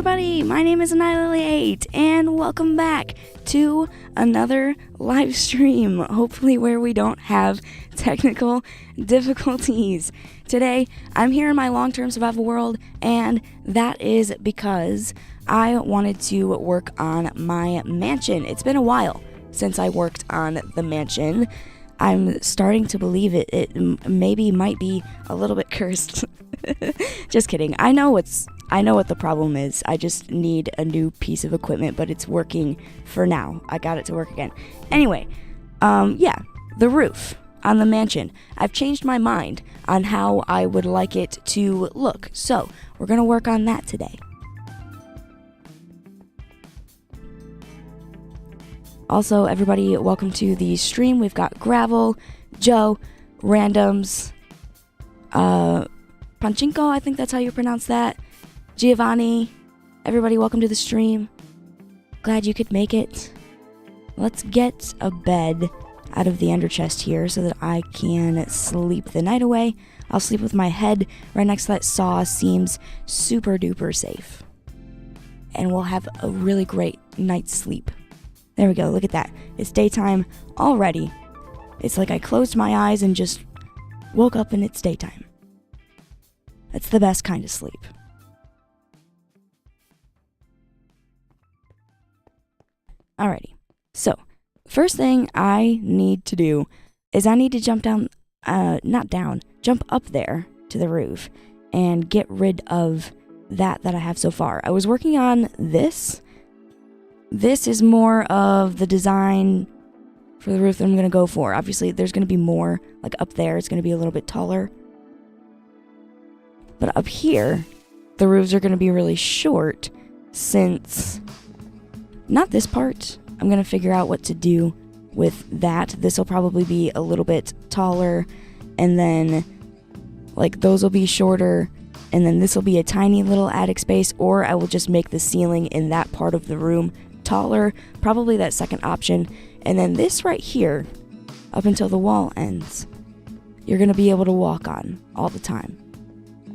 everybody, my name is Annihilate, and welcome back to another live stream, hopefully where we don't have technical difficulties. Today, I'm here in my long-term survival world, and that is because I wanted to work on my mansion. It's been a while since I worked on the mansion. I'm starting to believe it maybe might be a little bit cursed. Just kidding. I know what the problem is. I just need a new piece of equipment, but it's working for now. I got it to work again. Anyway, yeah, the roof on the mansion. I've changed my mind on how I would like it to look. So, we're going to work on that today. Also, everybody, welcome to the stream. We've got Gravel, Joe, Randoms, Panchinko, I think that's how you pronounce that, Giovanni. Everybody, welcome to the stream. Glad you could make it. Let's get a bed out of the ender chest here so that I can sleep the night away. I'll sleep with my head right next to that saw. Seems super duper safe. And we'll have a really great night's sleep. There we go, look at that. It's daytime already. It's like I closed my eyes and just woke up and it's daytime. That's the best kind of sleep. Alrighty, so first thing I need to do is I need to jump down, jump up there to the roof and get rid of that I have so far. I was working on this. This is more of the design for the roof that I'm going to go for. Obviously, there's going to be more, like up there, it's going to be a little bit taller. But up here, the roofs are going to be really short since, not this part, I'm going to figure out what to do with that. This will probably be a little bit taller, and then, like, those will be shorter, and then this will be a tiny little attic space, or I will just make the ceiling in that part of the room taller, probably that second option, and then this right here, up until the wall ends, you're going to be able to walk on all the time.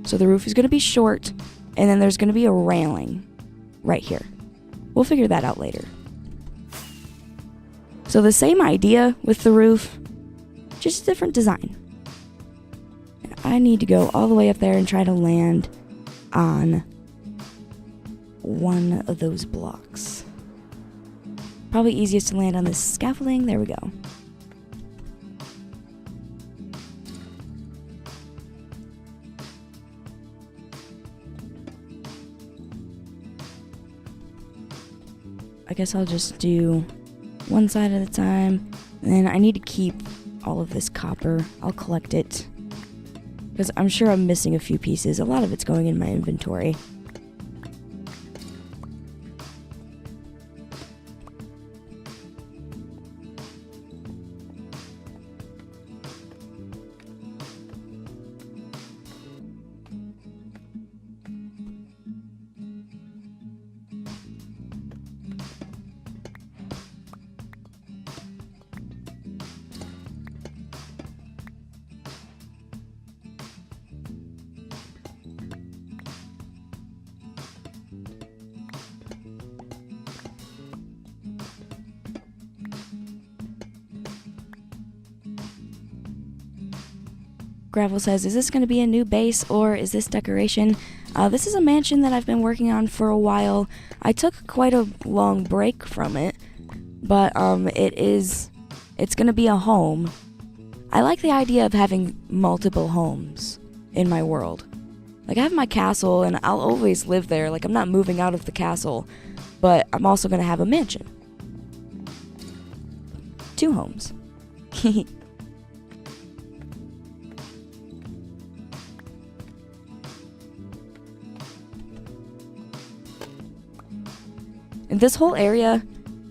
So the roof is going to be short, and then there's going to be a railing right here. We'll figure that out later. So the same idea with the roof, just a different design. And I need to go all the way up there and try to land on one of those blocks. Probably easiest to land on this scaffolding. There we go. I guess I'll just do one side at a time. And then I need to keep all of this copper. I'll collect it, because I'm sure I'm missing a few pieces. A lot of it's going in my inventory. Gravel says, is this going to be a new base or is this decoration? This is a mansion that I've been working on for a while. I took quite a long break from it, but it's going to be a home. I like the idea of having multiple homes in my world. Like, I have my castle and I'll always live there. Like, I'm not moving out of the castle, but I'm also going to have a mansion. 2 homes. This whole area,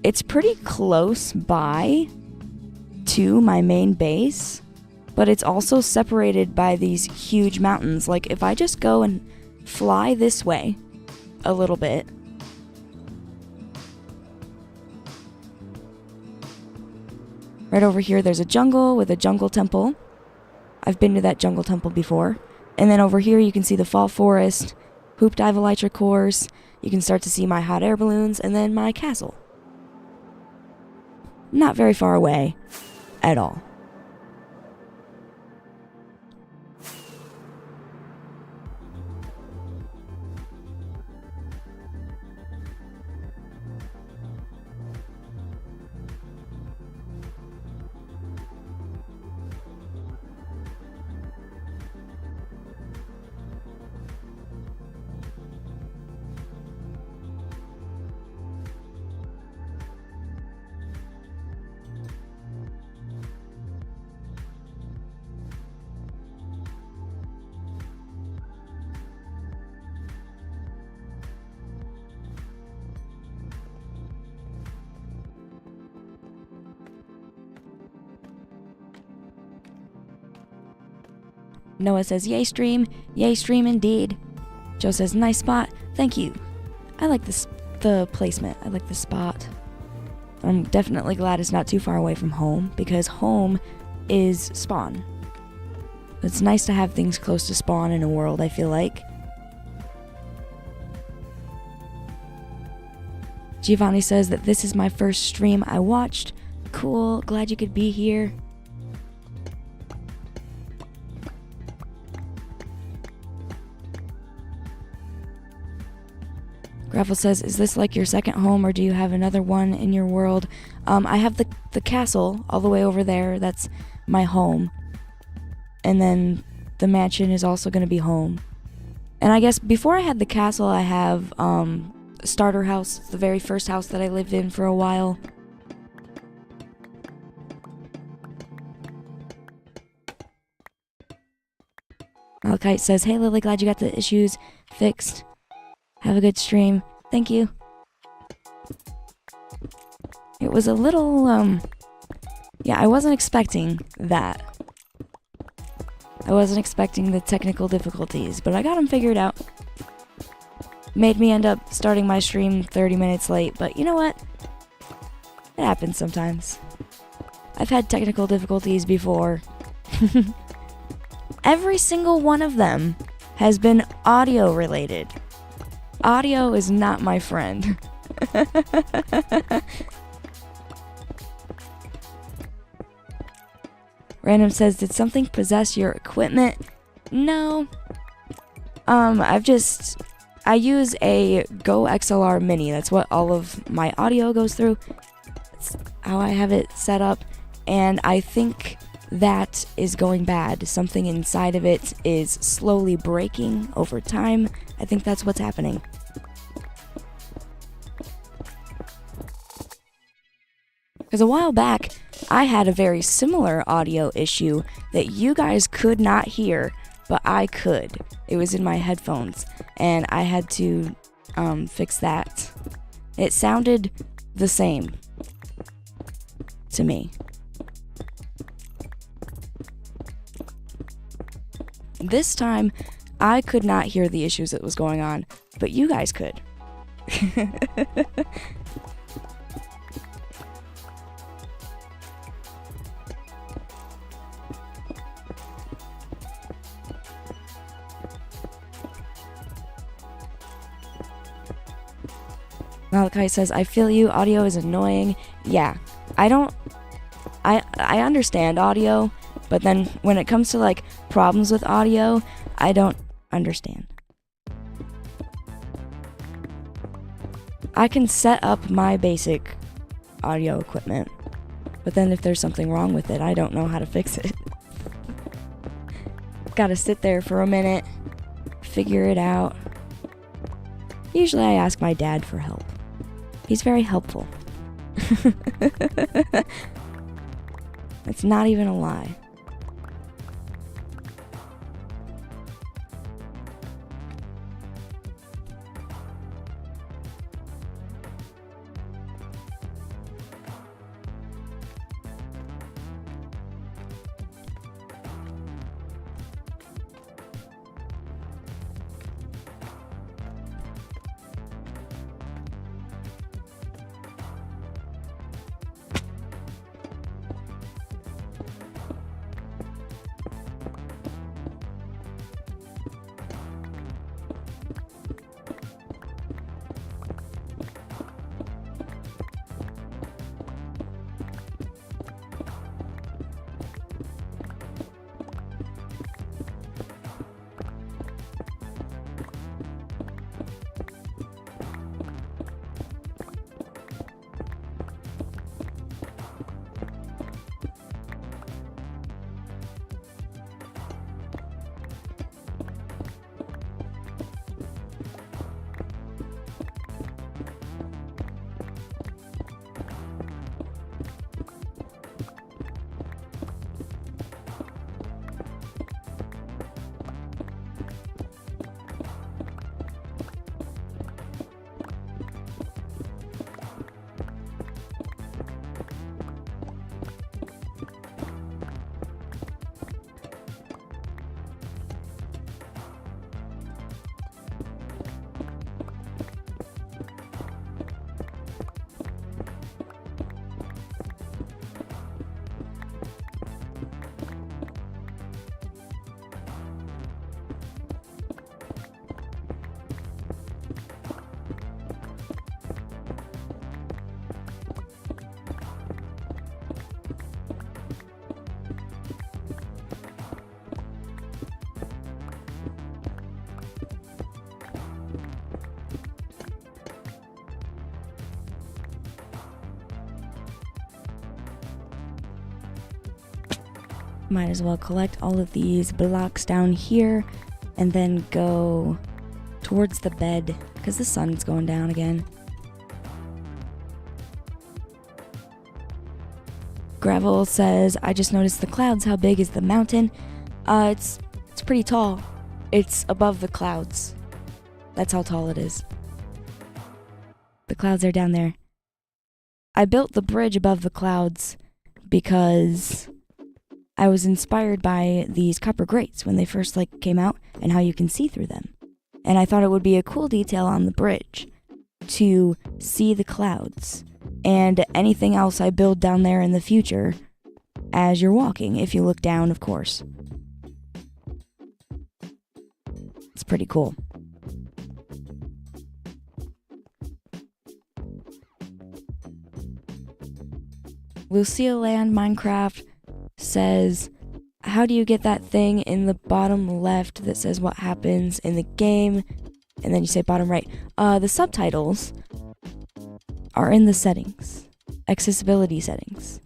it's pretty close by to my main base, but it's also separated by these huge mountains. Like, if I just go and fly this way a little bit, right over here there's a jungle with a jungle temple. I've been to that jungle temple before. And then over here you can see the fall forest hoop dive elytra course. You can start to see my hot air balloons and then my castle. Not very far away at all. Noah says, yay stream indeed. Joe says, nice spot, thank you. I like the placement, I like the spot. I'm definitely glad it's not too far away from home, because home is spawn. It's nice to have things close to spawn in a world, I feel like. Giovanni says that this is my first stream I watched. Cool, glad you could be here. Gravel says, is this like your second home, or do you have another one in your world? I have the castle all the way over there. That's my home. And then the mansion is also going to be home. And I guess before I had the castle, I have starter house, the very first house that I lived in for a while. Malachite says, hey Lily, glad you got the issues fixed. Have a good stream. Thank you. It was a little, yeah, I wasn't expecting that. I wasn't expecting the technical difficulties, but I got them figured out. Made me end up starting my stream 30 minutes late, but you know what? It happens sometimes. I've had technical difficulties before. Every single one of them has been audio related. Audio is not my friend. Random says, did something possess your equipment? No. I use a Go XLR Mini. That's what all of my audio goes through. That's how I have it set up. And I think that is going bad. Something inside of it is slowly breaking over time. I think that's what's happening. Because a while back, I had a very similar audio issue that you guys could not hear, but I could. It was in my headphones, and I had to fix that. It sounded the same to me. This time, I could not hear the issues that was going on, but you guys could. Malachi says, I feel you, audio is annoying. Yeah, I understand audio, but then when it comes to like problems with audio, I don't understand. I can set up my basic audio equipment, but then if there's something wrong with it, I don't know how to fix it. Gotta sit there for a minute, figure it out. Usually I ask my dad for help. He's very helpful. It's not even a lie. Might as well collect all of these blocks down here and then go towards the bed because the sun's going down again. Gravel says, I just noticed the clouds. How big is the mountain? It's pretty tall. It's above the clouds. That's how tall it is. The clouds are down there. I built the bridge above the clouds because I was inspired by these copper grates when they first came out and how you can see through them. And I thought it would be a cool detail on the bridge to see the clouds and anything else I build down there in the future as you're walking, if you look down, of course. It's pretty cool. Lucille Land Minecraft says, how do you get that thing in the bottom left that says what happens in the game? And then you say bottom right. The subtitles are in the settings. Accessibility settings.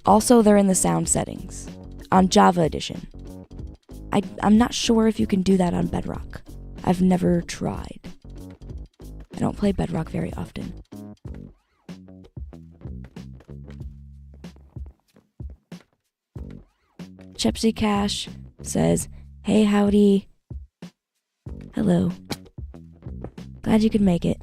Also, they're in the sound settings. On Java Edition. I'm not sure if you can do that on Bedrock. I've never tried. I don't play Bedrock very often. Chepsy Cash says, hey, howdy. Hello. Glad you could make it.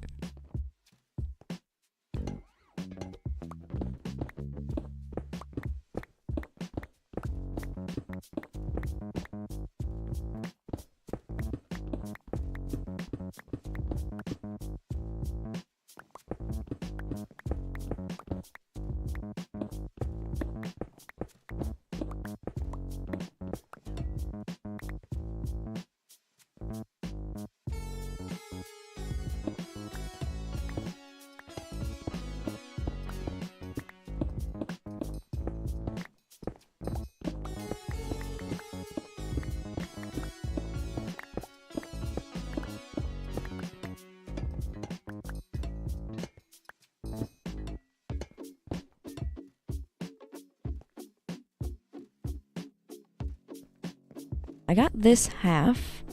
I got this half.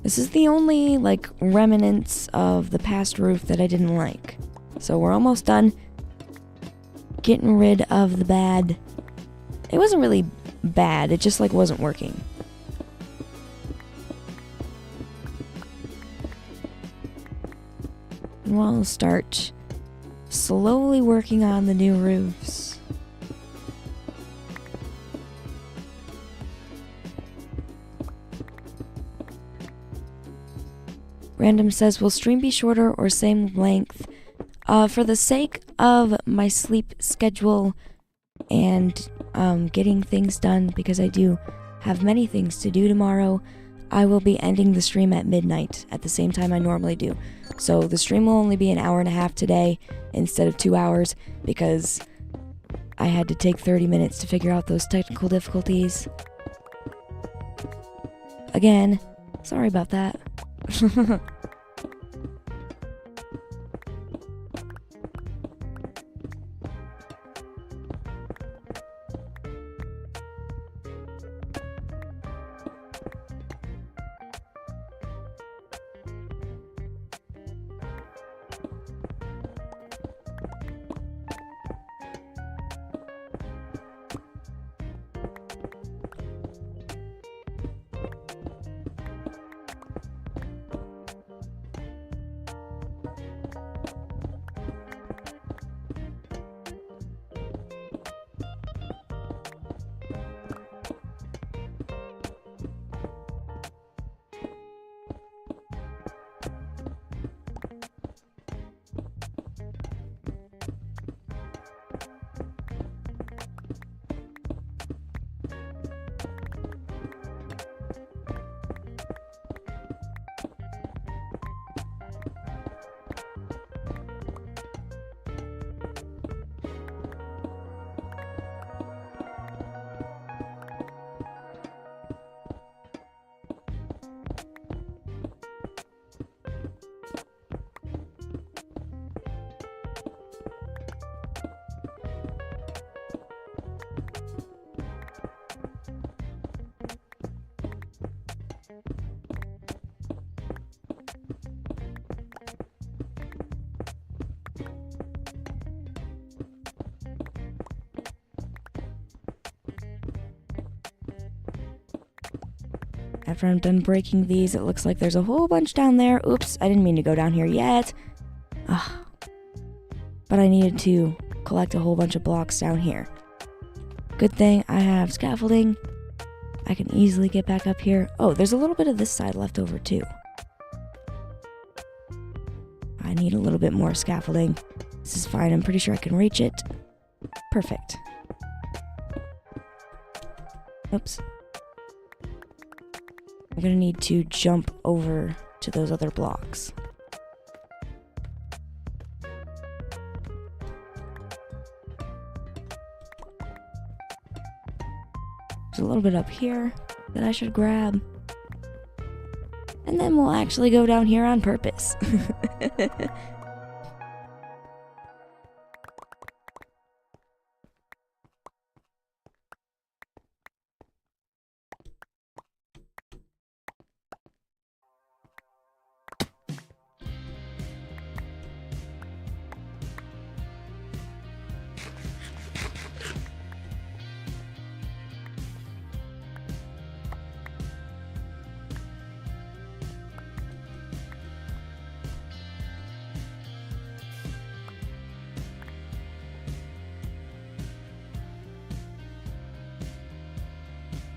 This is the only, remnants of the past roof that I didn't like. So we're almost done getting rid of the bad. It wasn't really bad, it just, wasn't working. And we'll start slowly working on the new roofs. Random says, will stream be shorter or same length? For the sake of my sleep schedule and getting things done, because I do have many things to do tomorrow, I will be ending the stream at midnight at the same time I normally do. So the stream will only be an hour and a half today instead of 2 hours because I had to take 30 minutes to figure out those technical difficulties. Again, sorry about that. After I'm done breaking these, it looks like there's a whole bunch down there. Oops, I didn't mean to go down here yet. Ugh. But I needed to collect a whole bunch of blocks down here. Good thing I have scaffolding. I can easily get back up here. Oh, there's a little bit of this side left over too. I need a little bit more scaffolding. This is fine. I'm pretty sure I can reach it. Perfect. Oops. I'm gonna need to jump over to those other blocks. There's a little bit up here that I should grab. And then we'll actually go down here on purpose.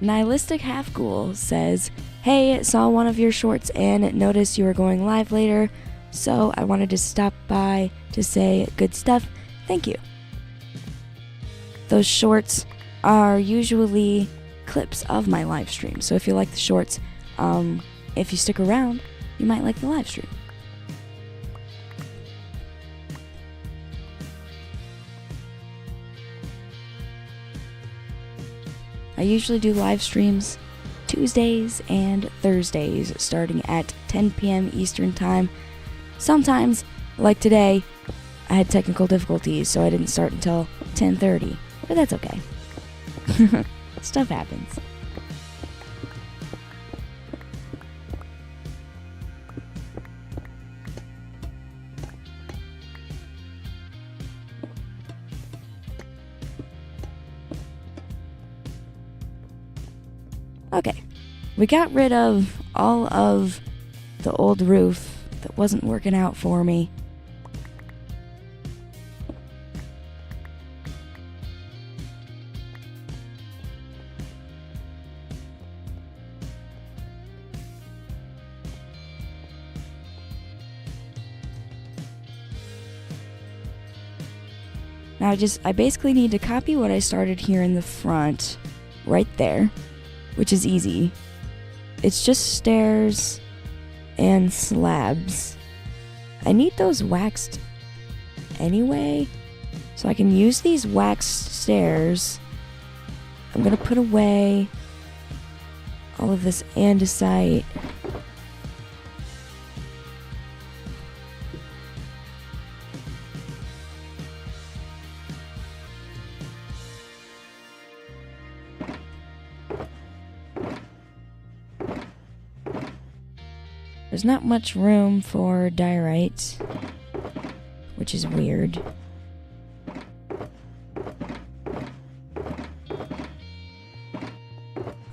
Nihilistic Half Ghoul says, "Hey, saw one of your shorts and noticed you were going live later, so I wanted to stop by to say good stuff. Thank you." Those shorts are usually clips of my live stream, so if you like the shorts, if you stick around, you might like the live stream. I usually do live streams Tuesdays and Thursdays starting at 10 PM Eastern Time. Sometimes, like today, I had technical difficulties, so I didn't start until 10:30, but that's okay. Stuff happens. Okay, we got rid of all of the old roof that wasn't working out for me. Now I basically need to copy what I started here in the front, right there, which is easy. It's just stairs and slabs. I need those waxed anyway, so I can use these waxed stairs. I'm gonna put away all of this andesite. There's not much room for diorite, which is weird.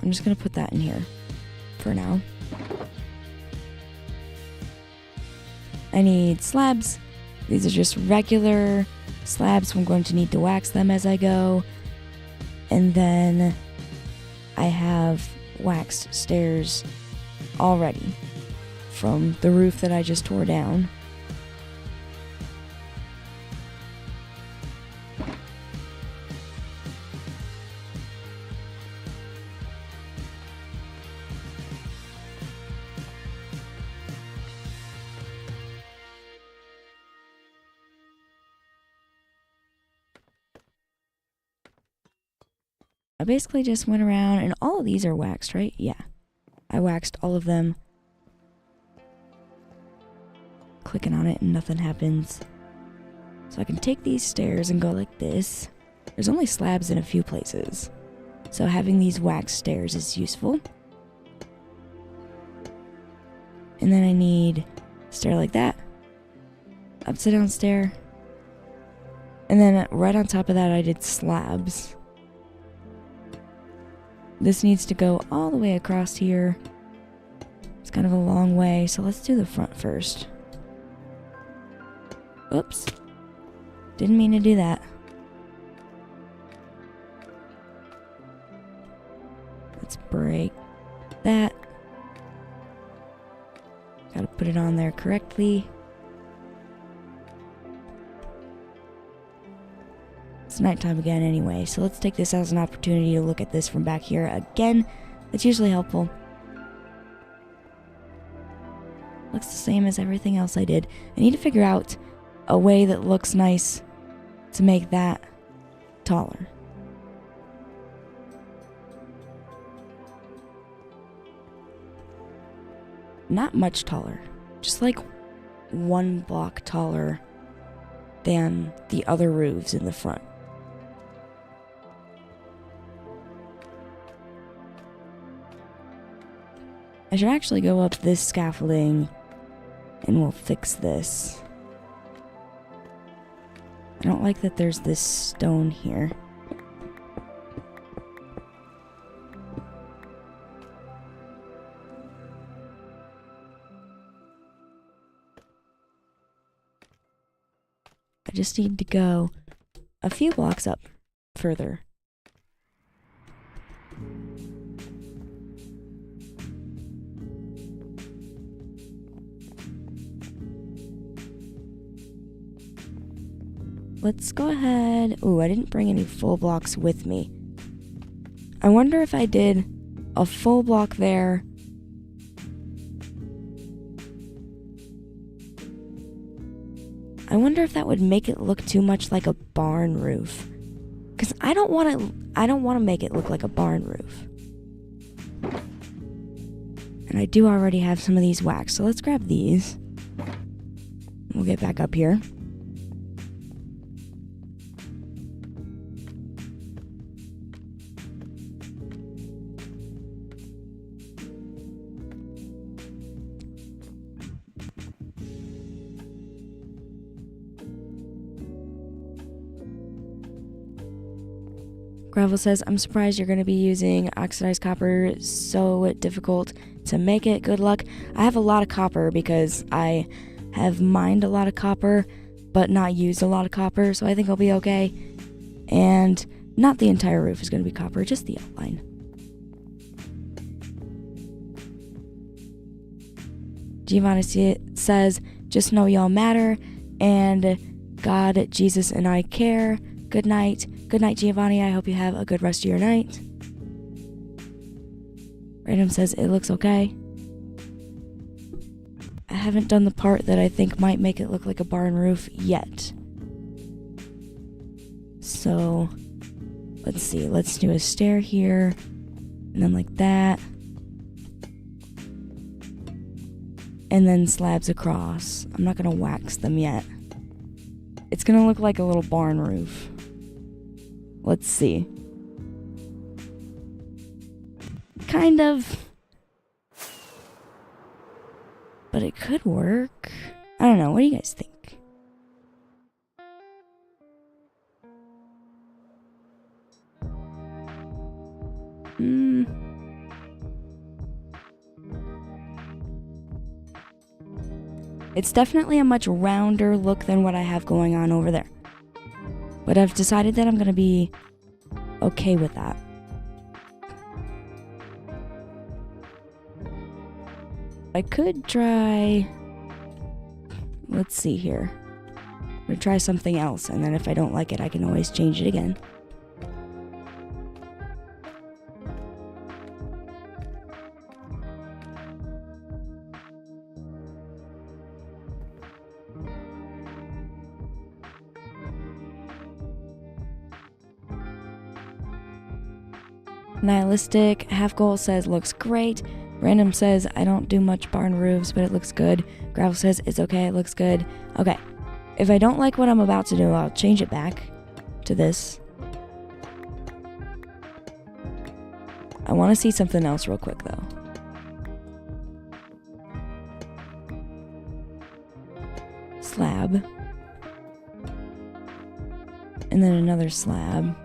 I'm just gonna put that in here for now. I need slabs. These are just regular slabs, so I'm going to need to wax them as I go. And then I have waxed stairs already from the roof that I just tore down. I basically just went around, and all of these are waxed, right? Yeah. I waxed all of them. Clicking on it and nothing happens. So I can take these stairs and go like this. There's only slabs in a few places, so having these waxed stairs is useful. And then I need a stair like that, upside down stair, and then right on top of that I did slabs. This needs to go all the way across here, kind of a long way, so let's do the front first. Oops. Didn't mean to do that. Let's break that. Gotta put it on there correctly. It's nighttime again anyway, so let's take this as an opportunity to look at this from back here again. That's usually helpful. Looks the same as everything else I did. I need to figure out a way that looks nice to make that taller. Not much taller, just like 1 block taller than the other roofs in the front. I should actually go up this scaffolding and we'll fix this. I don't like that there's this stone here. I just need to go a few blocks up further. Let's go ahead. Ooh, I didn't bring any full blocks with me. I wonder if I did a full block there. I wonder if that would make it look too much like a barn roof. Cause I don't want to make it look like a barn roof. And I do already have some of these waxed, so let's grab these. We'll get back up here. Gravel says, I'm surprised you're going to be using oxidized copper. So difficult to make it. Good luck. I have a lot of copper because I have mined a lot of copper, but not used a lot of copper, so I think I'll be okay. And not the entire roof is going to be copper, just the outline. Giovanni says, just know y'all matter, and God, Jesus, and I care. Good night. Good night, Giovanni. I hope you have a good rest of your night. Random says it looks okay. I haven't done the part that I think might make it look like a barn roof yet. So, let's see. Let's do a stair here. And then like that. And then slabs across. I'm not going to wax them yet. It's going to look like a little barn roof. Let's see. Kind of. But it could work. I don't know. What do you guys think? It's definitely a much rounder look than what I have going on over there. But I've decided that I'm going to be okay with that. I could try... Let's see here. I'm going to try something else, and then if I don't like it, I can always change it again. Nihilistic Half Goal says looks great. Random says I don't do much barn roofs, but it looks good. Gravel says it's okay, it looks good. Okay, if I don't like what I'm about to do, I'll change it back to this. I want to see something else real quick though. Slab. And then another slab.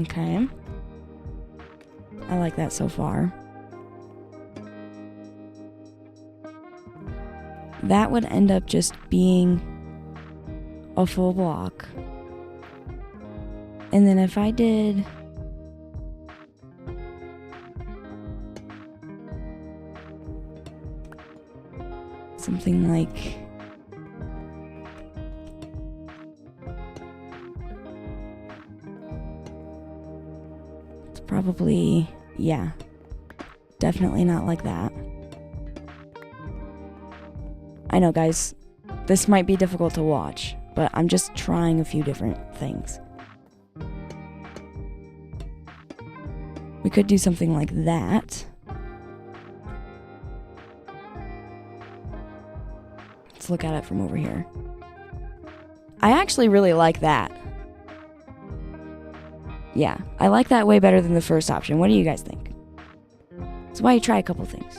Okay. I like that so far. That would end up just being a full block. And then if I did something like it's probably, yeah, definitely not like that. I know, guys, this might be difficult to watch, but I'm just trying a few different things. We could do something like that. Let's look at it from over here. I actually really like that. Yeah, I like that way better than the first option. What do you guys think? That's why you try a couple things.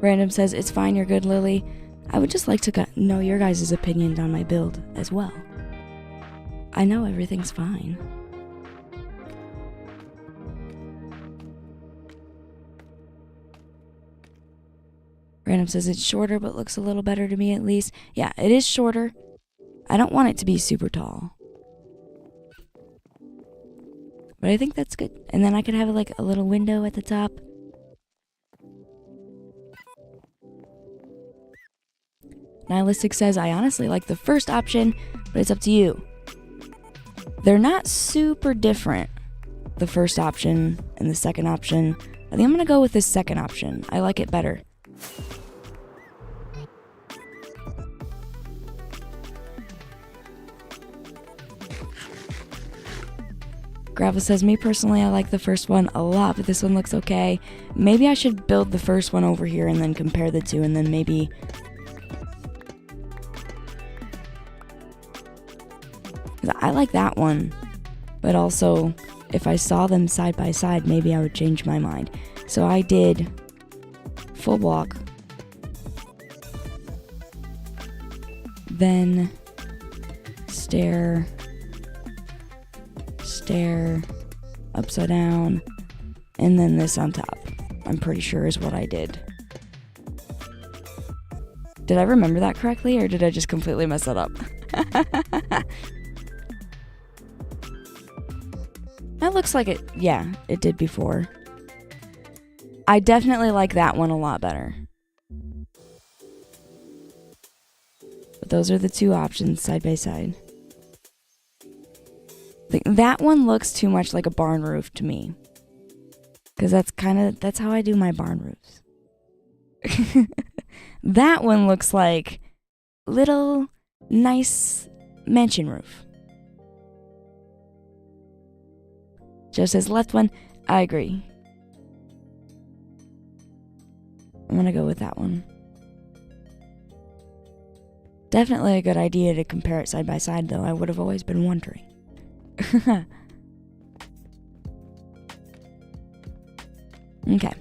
Random says, it's fine, you're good, Lily. I would just like to know your guys' opinion on my build as well. I know everything's fine. Random says it's shorter, but looks a little better to me at least. Yeah, it is shorter. I don't want it to be super tall. But I think that's good. And then I could have like a little window at the top. Nihilistic says, I honestly like the first option, but it's up to you. They're not super different, the first option and the second option. I think I'm going to go with the second option. I like it better. Gravel says, me personally, I like the first one a lot, but this one looks okay. Maybe I should build the first one over here and then compare the two, and then maybe... I like that one, but also if I saw them side by side, maybe I would change my mind. So I did full block, then stair, upside down, and then this on top. I'm pretty sure is what I did. Did I remember that correctly, or did I just completely mess that up? That looks like it, yeah, it did before. I definitely like that one a lot better. But those are the two options side by side. That one looks too much like a barn roof to me. Because that's how I do my barn roofs. That one looks like little nice mansion roof. Joe says left one. I agree. I'm gonna go with that one. Definitely a good idea to compare it side by side, though. I would have always been wondering. Okay.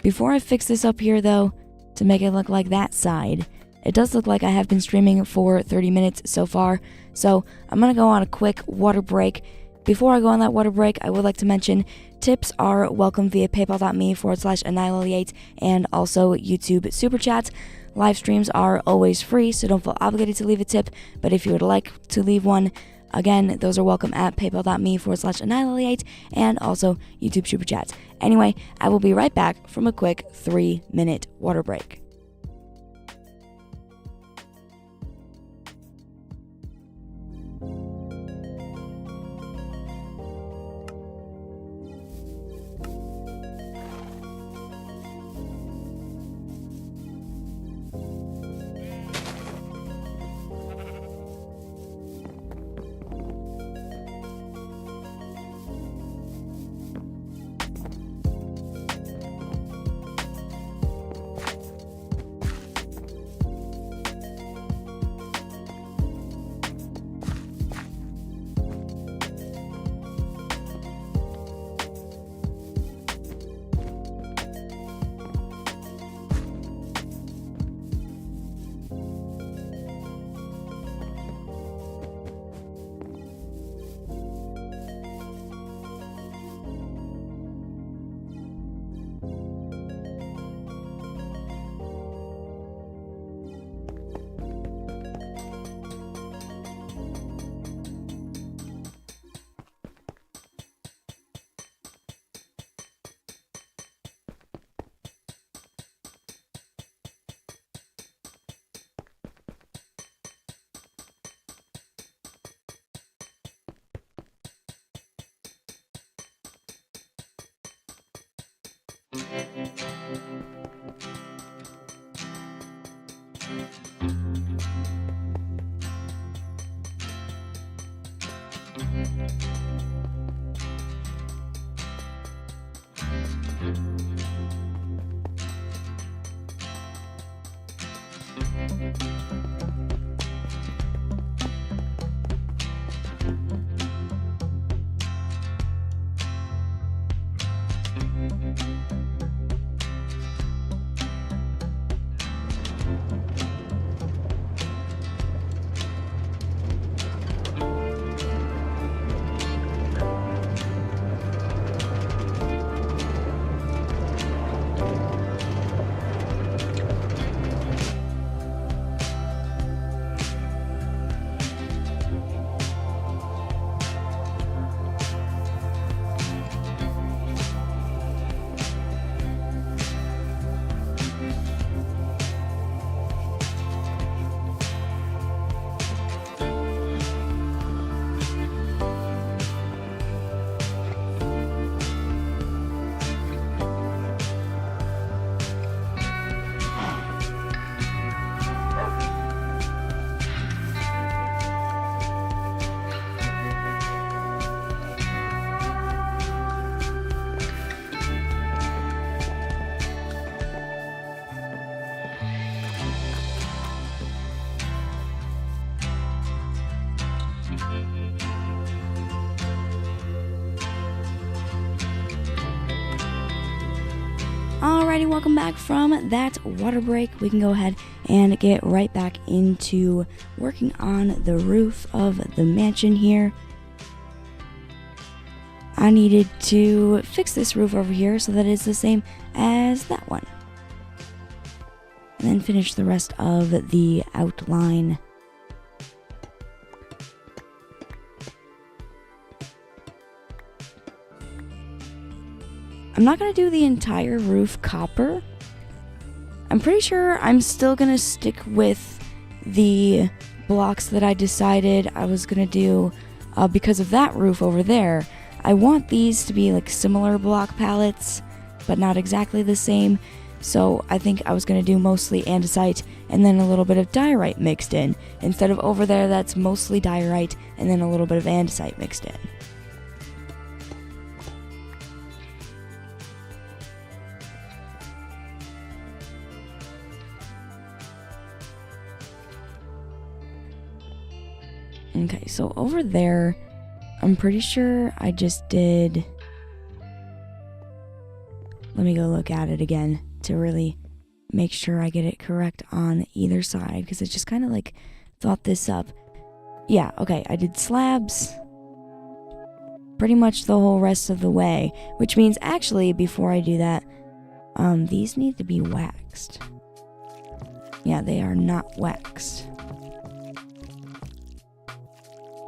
Before I fix this up here, though, to make it look like that side, it does look like I have been streaming for 30 minutes so far. So I'm gonna go on a quick water break. Before I go on that water break, I would like to mention tips are welcome via paypal.me/Annihilate and also YouTube Super Chats. Live streams are always free, so don't feel obligated to leave a tip, but if you would like to leave one, again, those are welcome at paypal.me/Annihilate and also YouTube Super Chats. Anyway, I will be right back from a quick 3-minute water break. Alrighty, welcome back from that water break. We can go ahead and get right back into working on the roof of the mansion here. I needed to fix this roof over here so that it's the same as that one. And then finish the rest of the outline. I'm not going to do the entire roof copper. I'm pretty sure I'm still going to stick with the blocks that I decided I was going to do because of that roof over there. I want these to be like similar block palettes, but not exactly the same. So I think I was going to do mostly andesite and then a little bit of diorite mixed in. Instead of over there, that's mostly diorite and then a little bit of andesite mixed in. Okay, so over there, I'm pretty sure I just did... Let me go look at it again to really make sure I get it correct on either side, because I just kind of like thought this up. Yeah, okay, I did slabs pretty much the whole rest of the way, which means actually before I do that, these need to be waxed. Yeah, they are not waxed.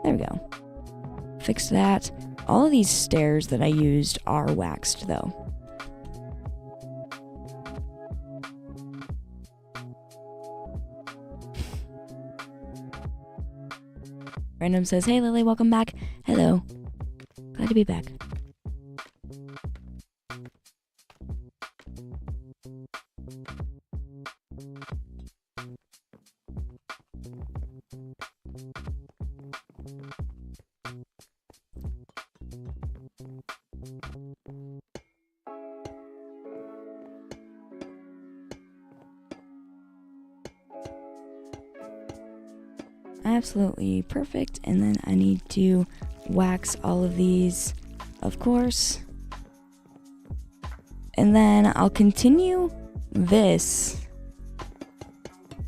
There we go. Fix that. All of these stairs that I used are waxed though. Random says, "Hey Lily, welcome back." Hello. Glad to be back. Absolutely perfect. And then I need to wax all of these, of course. And then I'll continue this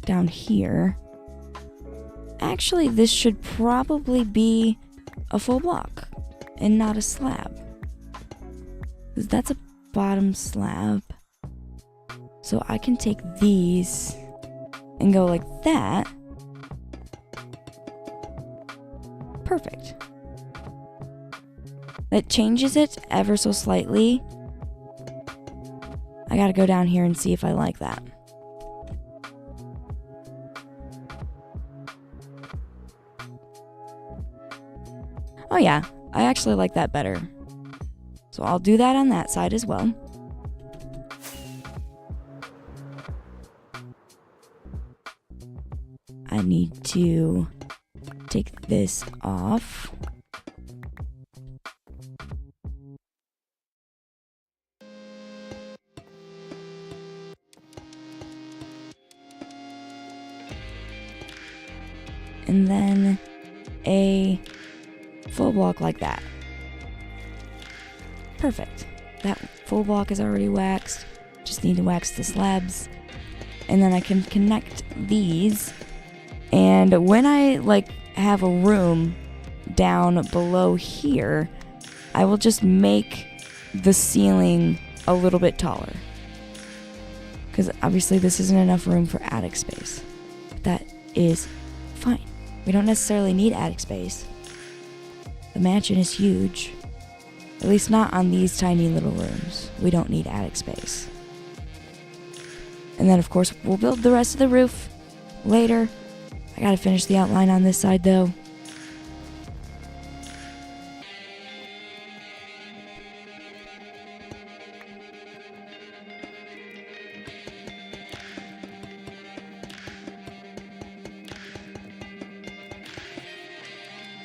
down here. Actually, this should probably be a full block and not a slab, because that's a bottom slab. So I can take these and go like that. Perfect. That changes it ever so slightly. I gotta go down here and see if I like that. Oh yeah, I actually like that better. So I'll do that on that side as well. need to take this off. And then a full block like that. Perfect. That full block is already waxed. Just need to wax the slabs. And then I can connect these. And when I have a room down below here, I will just make the ceiling a little bit taller. Because obviously this isn't enough room for attic space. That is fine. We don't necessarily need attic space. The mansion is huge. At least not on these tiny little rooms. We don't need attic space. And then of course we'll build the rest of the roof later. I gotta finish the outline on this side though.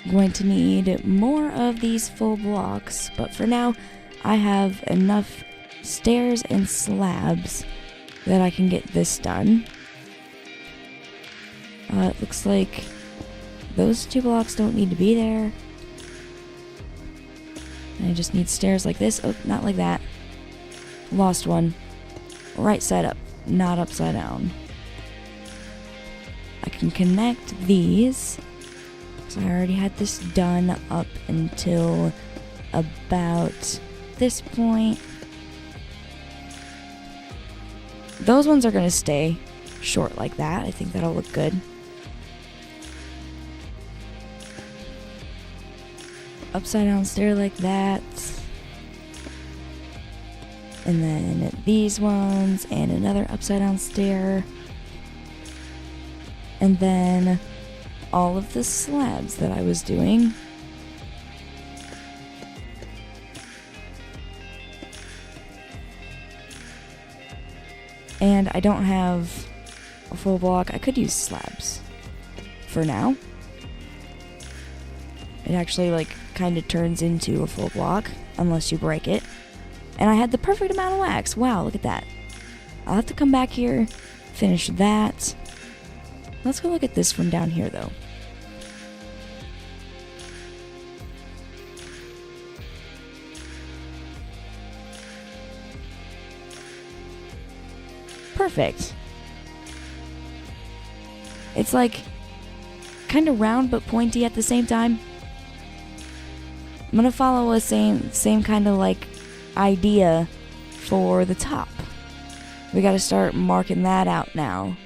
I'm going to need more of these full blocks, but for now I have enough stairs and slabs that I can get this done. It looks like those 2 blocks don't need to be there. I just need stairs like this. Oh, not like that. Lost one. Right side up, not upside down. I can connect these. So I already had this done up until about this point. Those ones are going to stay short like that. I think that'll look good. Upside down stair like that. And then these ones and another upside down stair. And then all of the slabs that I was doing. And I don't have a full block. I could use slabs for now. It actually kind of turns into a full block unless you break it. And I had the perfect amount of wax. Wow, look at that. I'll have to come back here, finish that. Let's go look at this from down here, though. Perfect. It's kind of round but pointy at the same time. I'm gonna follow a same kind of idea for the top. We gotta start marking that out now.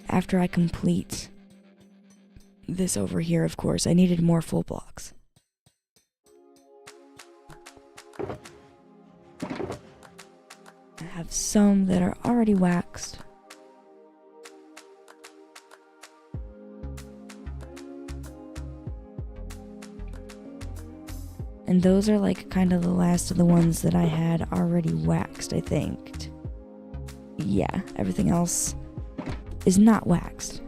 After I complete this over here, of course, I needed more full blocks. I have some that are already waxed. And those are kind of the last of the ones that I had already waxed, I think. Yeah, everything else is not waxed.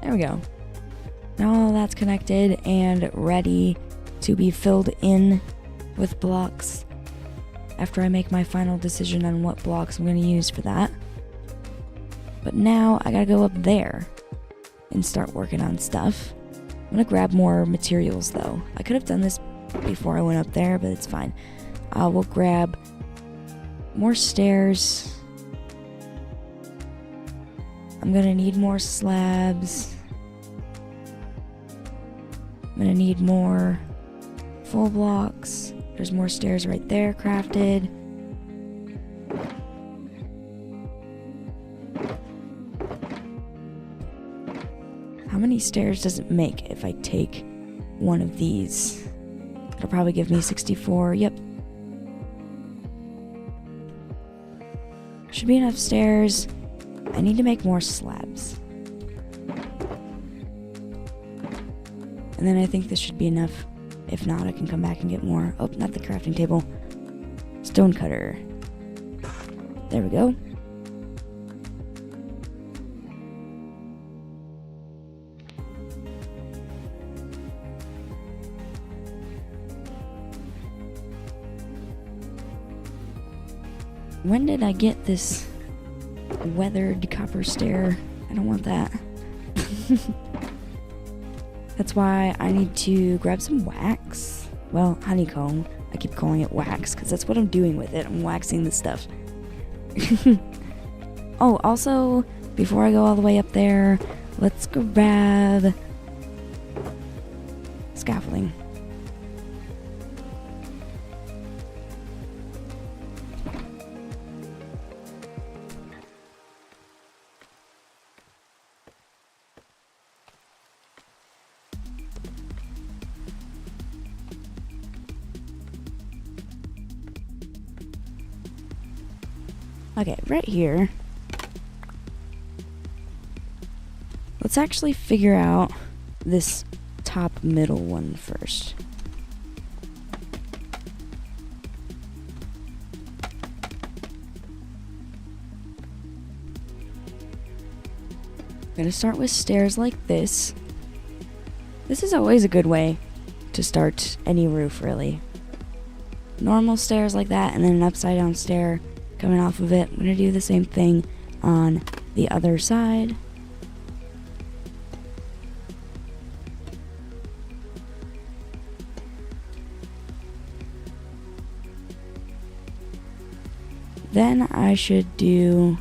There we go. Now all that's connected and ready to be filled in with blocks after I make my final decision on what blocks I'm going to use for that. But now I gotta go up there and start working on stuff. I'm gonna grab more materials though. I could have done this before I went up there, but it's fine. We'll grab more stairs. I'm gonna need more slabs. I'm gonna need more full blocks. There's more stairs right there crafted. How many stairs does it make if I take one of these? It'll probably give me 64. Yep. Should be enough stairs. I need to make more slabs. And then I think this should be enough. If not, I can come back and get more. Oh, not the crafting table. Stone cutter. There we go. When did I get this weathered copper stair? I don't want that. That's why I need to grab some wax. Well, honeycomb. I keep calling it wax because that's what I'm doing with it. I'm waxing this stuff. Oh, also, before I go all the way up there, let's grab scaffolding. Okay, right here. Let's actually figure out this top middle one first. I'm gonna start with stairs like this. This is always a good way to start any roof, really. Normal stairs like that, and then an upside down stair coming off of it. I'm going to do the same thing on the other side. Then I should do...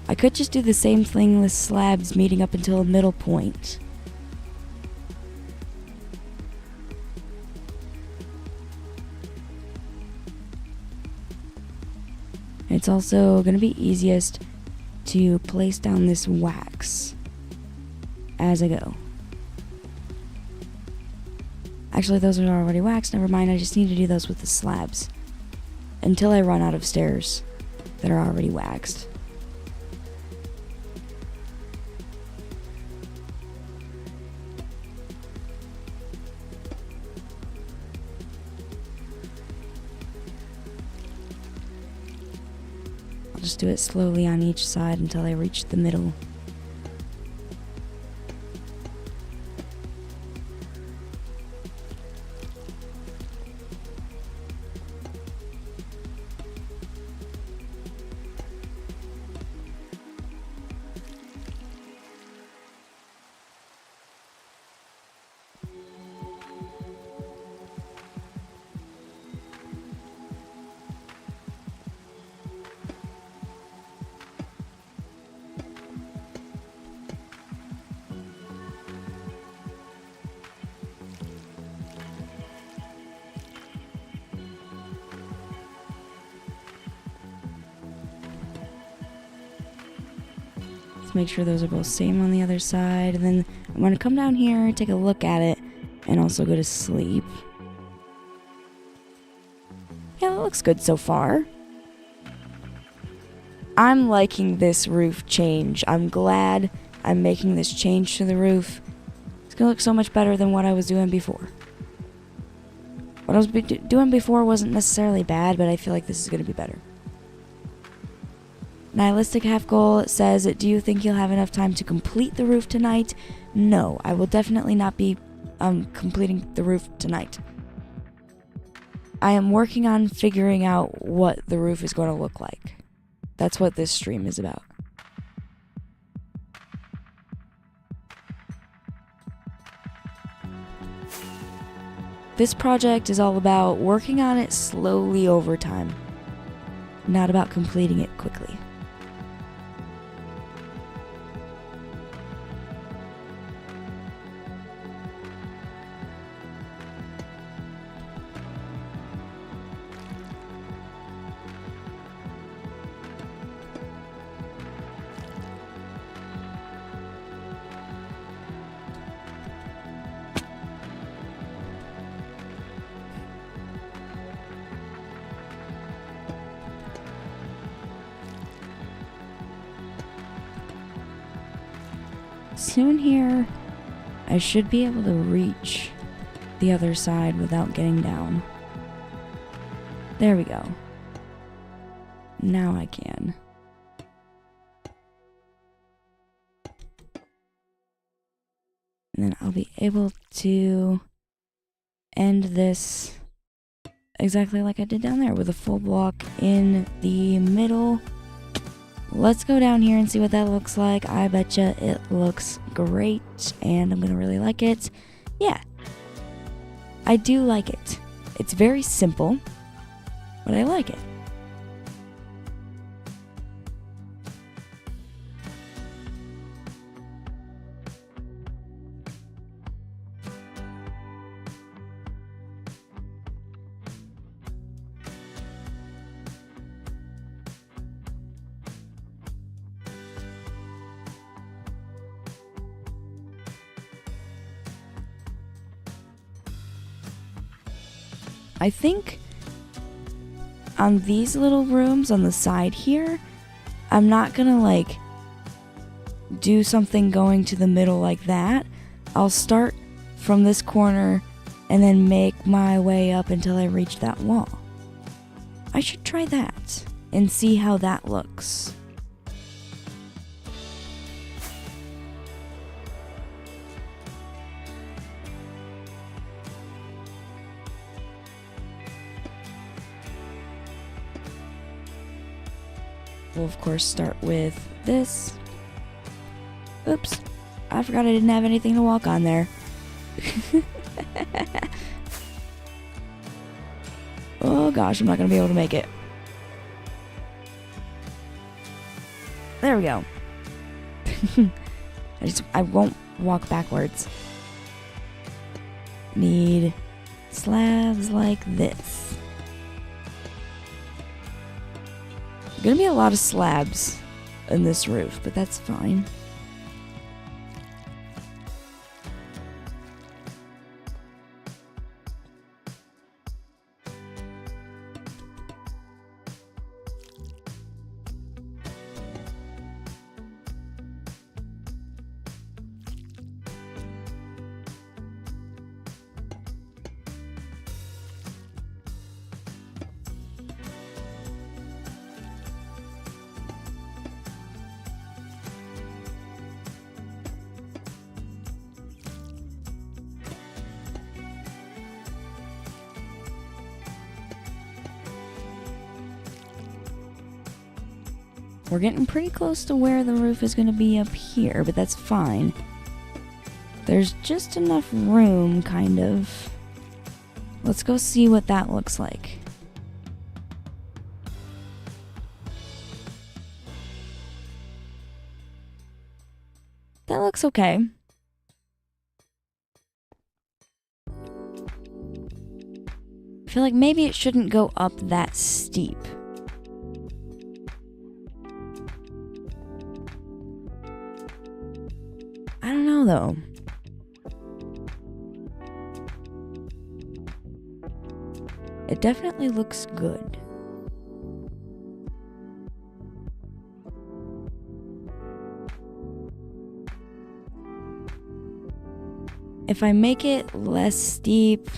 I could just do the same thing with slabs meeting up until a middle point. It's also going to be easiest to place down this wax as I go. Actually, those are already waxed. Never mind, I just need to do those with the slabs until I run out of stairs that are already waxed. Just do it slowly on each side until I reach the middle. Make sure those are both same on the other side, and then I'm going to come down here, take a look at it, and also go to sleep. Yeah, that looks good so far. I'm liking this roof change. I'm glad I'm making this change to the roof. It's going to look so much better than what I was doing before. What I was doing before wasn't necessarily bad, but I feel like this is going to be better. Nihilistic half goal says, do you think you'll have enough time to complete the roof tonight? No, I will definitely not be completing the roof tonight. I am working on figuring out what the roof is going to look like. That's what this stream is about. This project is all about working on it slowly over time, not about completing it quickly. Soon here, I should be able to reach the other side without getting down. There we go. Now I can. And then I'll be able to end this exactly like I did down there, with a full block in the middle. Let's go down here and see what that looks like. I betcha it looks great, and I'm gonna really like it. Yeah, I do like it. It's very simple, but I like it. I think on these little rooms on the side here, I'm not gonna like do something going to the middle like that. I'll start from this corner and then make my way up until I reach that wall. I should try that and see how that looks. We'll of course start with this. Oops, I forgot I didn't have anything to walk on there. Oh gosh, I'm not gonna be able to make it. There we go. I won't walk backwards. Need slabs like this. Gonna be a lot of slabs in this roof, but that's fine. We're getting pretty close to where the roof is going to be up here, but that's fine. There's just enough room, kind of. Let's go see what that looks like. That looks okay. I feel like maybe it shouldn't go up that steep. I don't know though. It definitely looks good. If I make it less steep,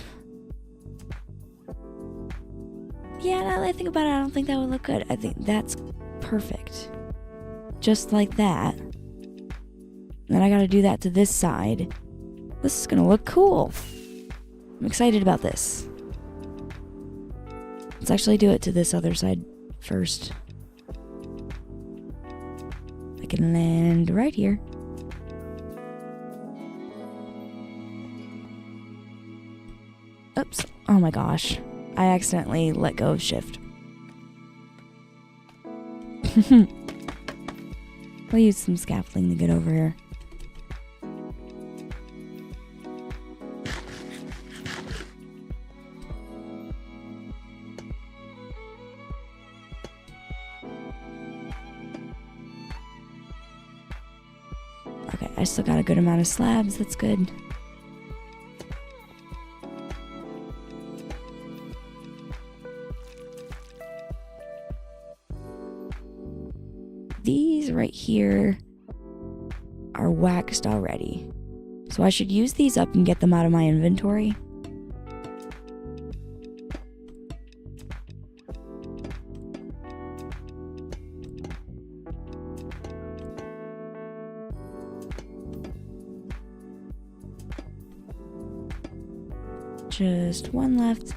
yeah, now that I think about it, I don't think that would look good. I think that's perfect. Just like that. Then I gotta do that to this side. This is gonna look cool. I'm excited about this. Let's actually do it to this other side first. I can land right here. Oops, Oh my gosh. I accidentally let go of shift. We'll use some scaffolding to get over here. Okay, I still got a good amount of slabs. That's good. These right here are waxed already. So I should use these up and get them out of my inventory. Just one left.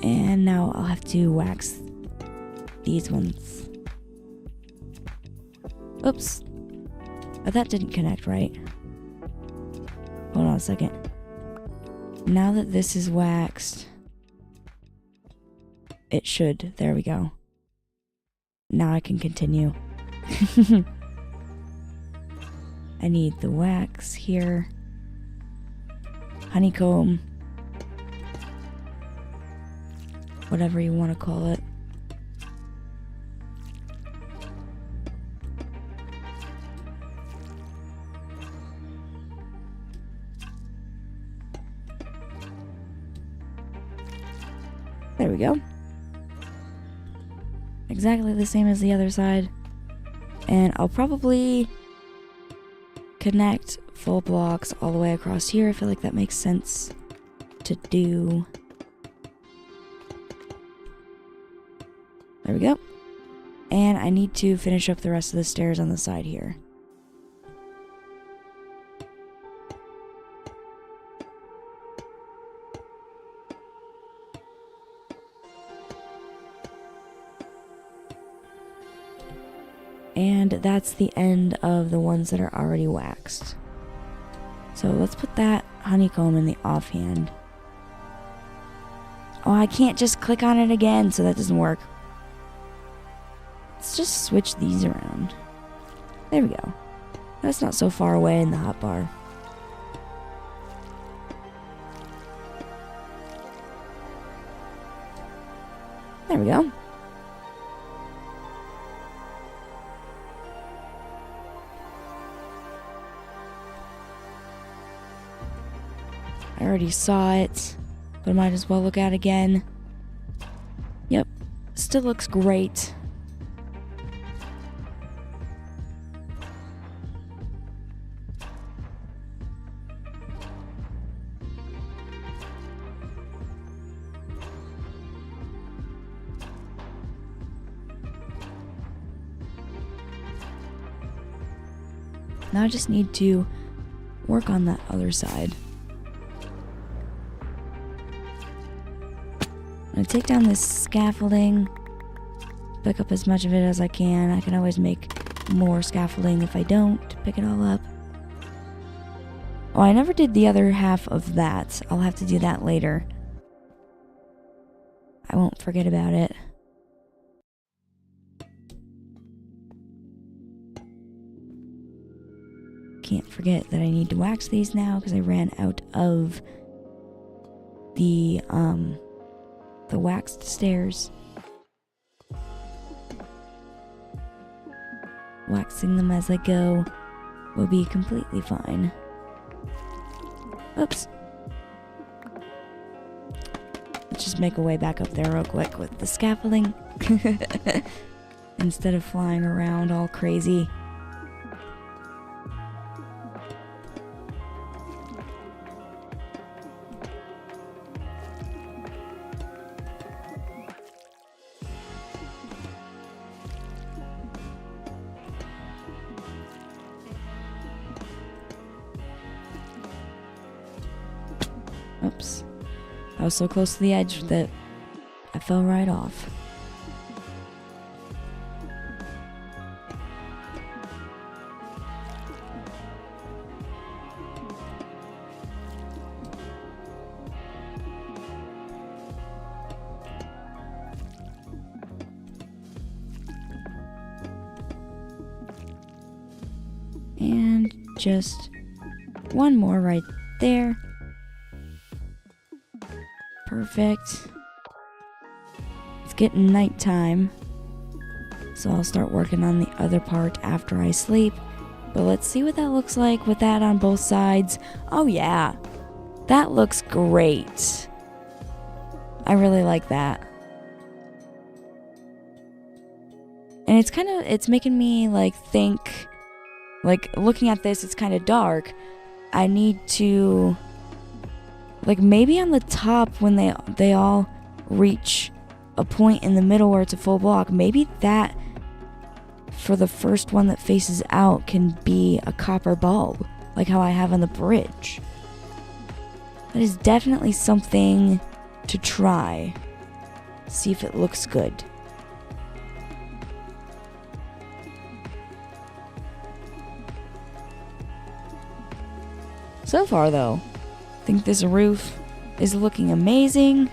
And now I'll have to wax these ones. Oops. But that didn't connect right. Hold on a second. Now that this is waxed, it should. There we go. Now I can continue. I need the wax here. Honeycomb. Whatever you want to call it. There we go. Exactly the same as the other side. And I'll probably connect full blocks all the way across here. I feel like that makes sense to do. There we go. And I need to finish up the rest of the stairs on the side here. And that's the end of the ones that are already waxed. So let's put that honeycomb in the offhand. Oh, I can't just click on it again, so that doesn't work. Let's just switch these around. There we go. That's not so far away in the hotbar. There we go. I already saw it, but I might as well look at it again. Yep, still looks great. Now I just need to work on that other side. I'm gonna take down this scaffolding, pick up as much of it as I can. I can always make more scaffolding if I don't pick it all up. Oh, I never did the other half of that. I'll have to do that later. I won't forget about it. Can't forget that I need to wax these now because I ran out of the waxed stairs. Waxing them as I go will be completely fine. Oops. Let's just make a way back up there real quick with the scaffolding. Instead of flying around all crazy. Oops. I was so close to the edge that I fell right off. And just one more right there. Perfect. It's getting nighttime, so I'll start working on the other part after I sleep. But let's see what that looks like with that on both sides. Oh yeah, that looks great. I really like that. And it's making me like think, like looking at this, it's kind of dark. I need to, like maybe on the top when they all reach a point in the middle where it's a full block, maybe that for the first one that faces out can be a copper bulb, like how I have on the bridge. That is definitely something to try. See if it looks good. So far though, I think this roof is looking amazing.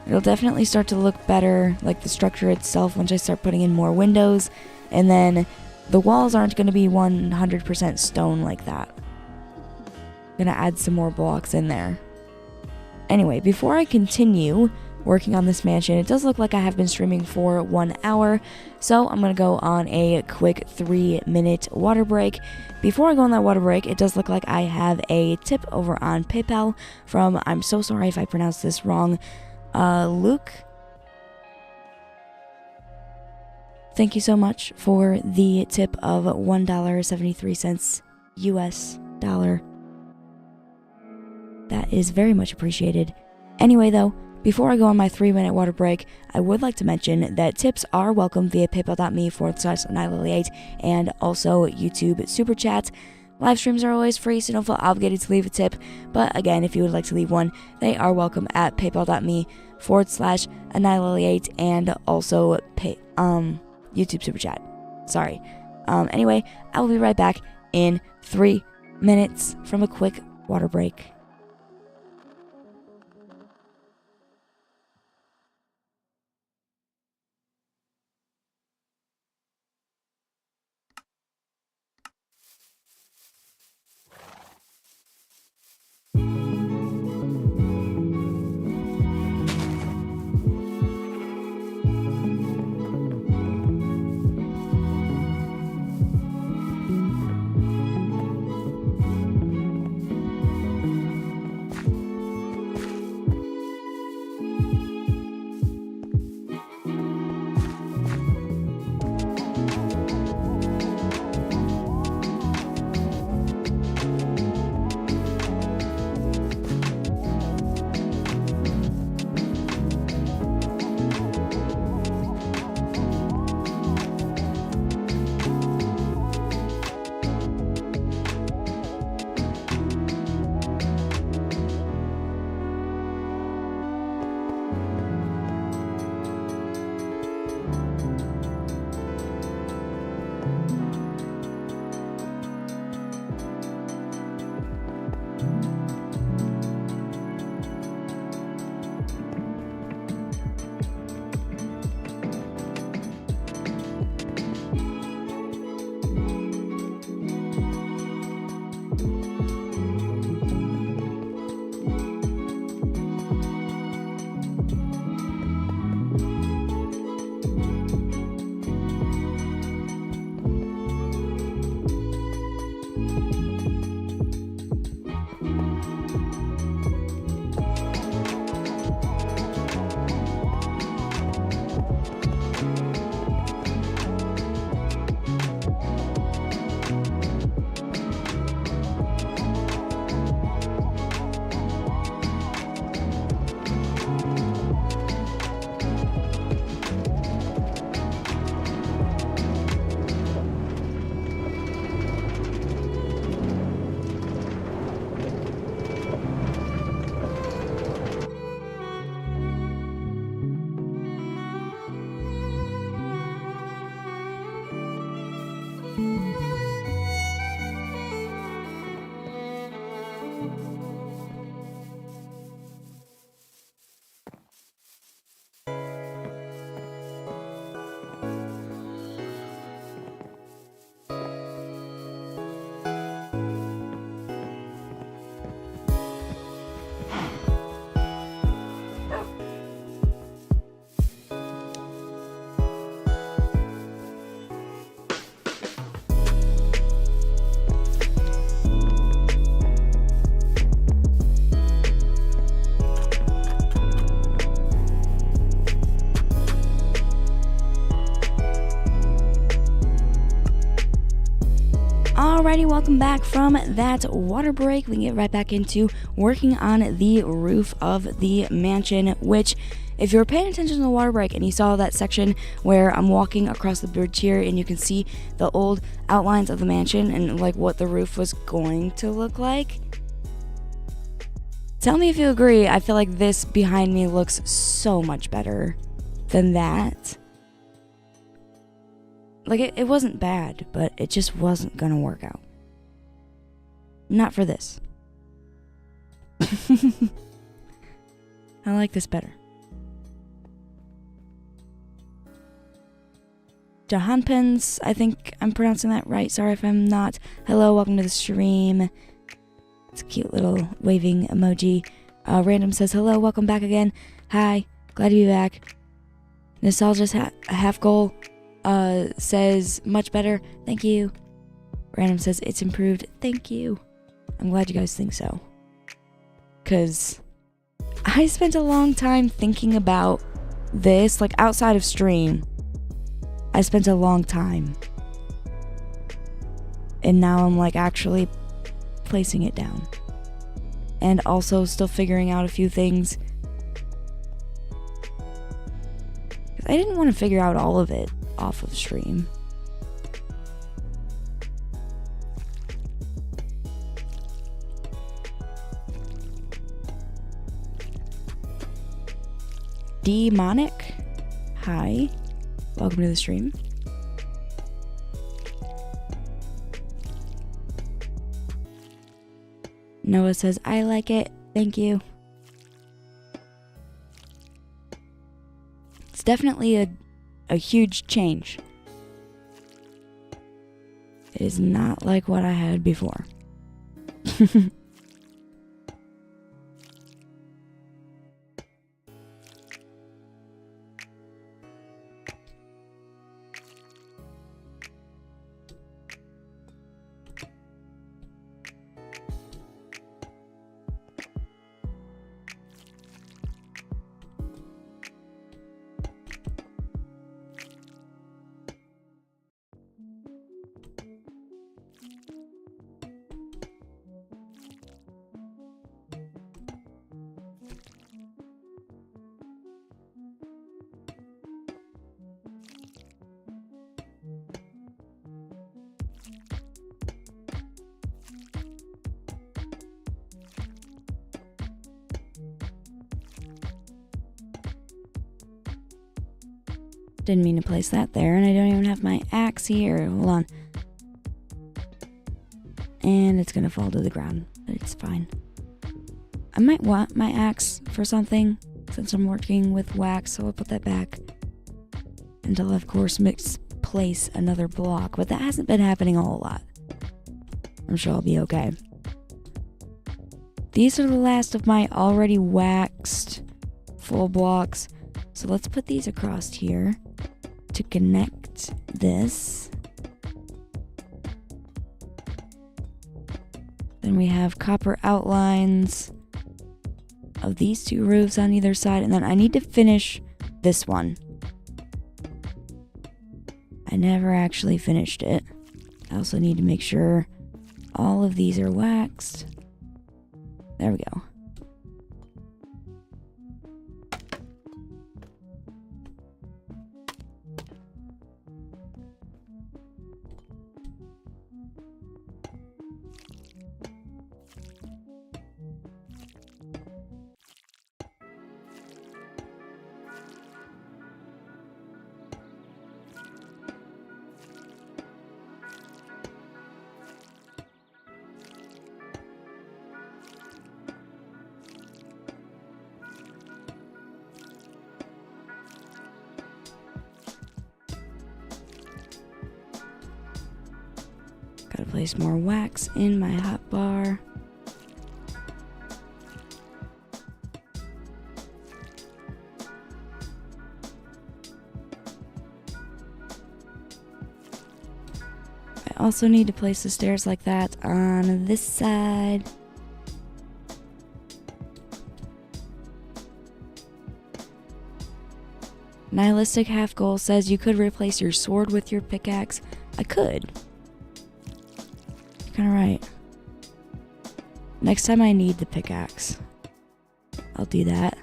It'll definitely start to look better, like the structure itself, once I start putting in more windows. And then the walls aren't going to be 100% stone like that. I'm going to add some more blocks in there. Anyway, before I continue working on this mansion, it does look like I have been streaming for 1 hour. So I'm going to go on a quick 3-minute water break. Before I go on that water break, it does look like I have a tip over on PayPal from, I'm so sorry if I pronounced this wrong, Luke. Thank you so much for the tip of $1.73 US dollar. That is very much appreciated. Anyway though, before I go on my 3-minute water break, I would like to mention that tips are welcome via paypal.me/nilily8 and also YouTube Super Chat. Live streams are always free, so don't feel obligated to leave a tip. But again, if you would like to leave one, they are welcome at paypal.me/nilily8 and also YouTube Super Chat. Sorry. Anyway, I will be right back in 3 minutes from a quick water break. Alrighty, welcome back from that water break. We can get right back into working on the roof of the mansion, which, if you were paying attention to the water break and you saw that section where I'm walking across the bridge here and you can see the old outlines of the mansion and like what the roof was going to look like, tell me if you agree. I feel like this behind me looks so much better than that. Like, it wasn't bad, but it just wasn't gonna work out. Not for this. I like this better. Jahanpens, I think I'm pronouncing that right. Sorry if I'm not. Hello, welcome to the stream. It's a cute little waving emoji. Random says, hello, welcome back again. Hi, glad to be back. Nostalgia's half goal says, much better. Thank you. Random says, it's improved. Thank you. I'm glad you guys think so. Because I spent a long time thinking about this, like outside of stream. I spent a long time. And now I'm like actually placing it down. And also still figuring out a few things. I didn't want to figure out all of it off of stream. Demonic, hi, welcome to the stream. Noah says, I like it, thank you. It's definitely a huge change. It is not like what I had before. Didn't mean to place that there, and I don't even have my axe here. Hold on. And it's gonna fall to the ground, but it's fine. I might want my axe for something, since I'm working with wax, so I'll put that back. And I'll, of course, place another block, but that hasn't been happening a whole lot. I'm sure I'll be okay. These are the last of my already waxed full blocks, so let's put these across here to connect this. Then we have copper outlines of these two roofs on either side, and then I need to finish this one. I never actually finished it. I also need to make sure all of these are waxed. There we go. Gotta place more wax in my hotbar. I also need to place the stairs like that on this side. Nihilistic Half Goal says you could replace your sword with your pickaxe. I could. kind of right. Next time I need the pickaxe, I'll do that.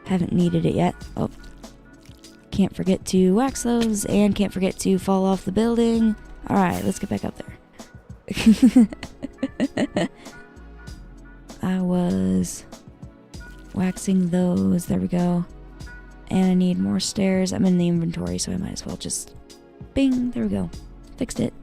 Haven't needed it yet. Oh. Can't forget to wax those, and can't forget to fall off the building. Alright, let's get back up there. I was waxing those. There we go. And I need more stairs. I'm in the inventory, so I might as well just... Bing! There we go. Fixed it.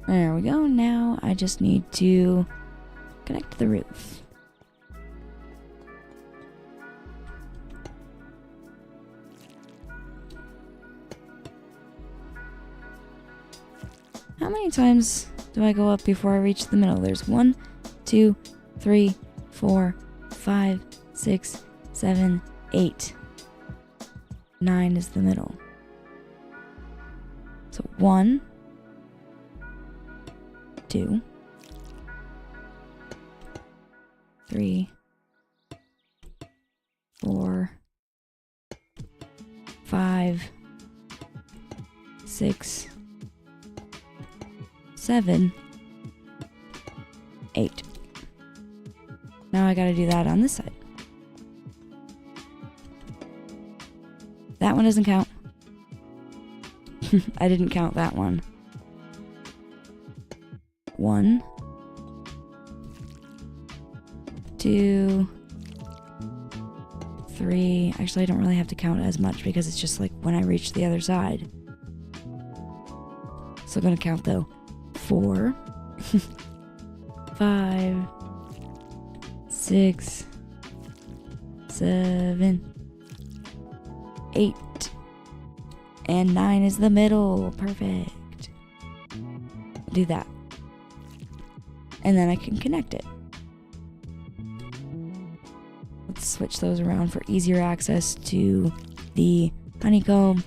There we go. Now I just need to connect to the roof. How many times do I go up before I reach the middle? There's 1, 2, 3, 4, 5, 6, 7, 8. 9 is the middle. So 1, 2, 3, 4, 5, 6, 7, 8. Now I gotta do that on this side. That one doesn't count. I didn't count that one. 1, 2, 3. Actually, I don't really have to count as much because it's just like when I reach the other side. So I'm gonna count though. 4, 5, 6, 7, 8, and 9 is the middle. Perfect. Do that. And then I can connect it. Let's switch those around for easier access to the honeycomb.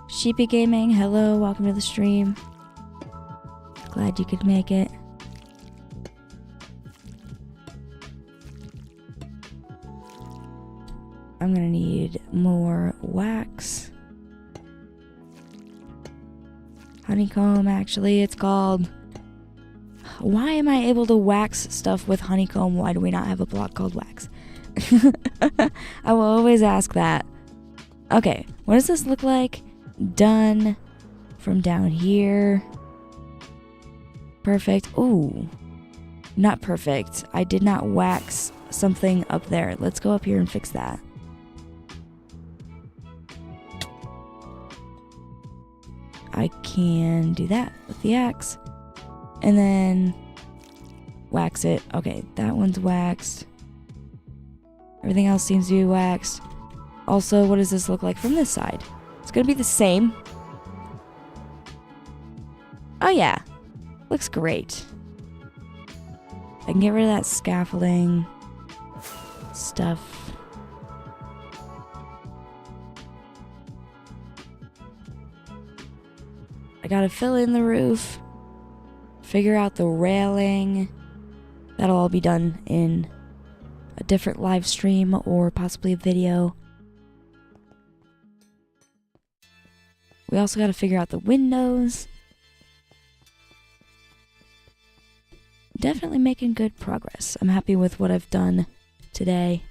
Sheepy Gaming, hello, welcome to the stream. Glad you could make it. I'm gonna need more wax. Honeycomb, actually, it's called. Why am I able to wax stuff with honeycomb? Why do we not have a block called wax? I will always ask that. Okay, what does this look like? Done from down here. Perfect. Ooh, not perfect. I did not wax something up there. Let's go up here and fix that. I can do that with the axe and then wax it. Okay, that one's waxed. Everything else seems to be waxed. Also, what does this look like from this side? It's gonna be the same. Oh yeah, looks great. I can get rid of that scaffolding stuff. I gotta fill in the roof, figure out the railing. That'll all be done in a different live stream or possibly a video. We also got to figure out the windows. Definitely making good progress. I'm happy with what I've done today.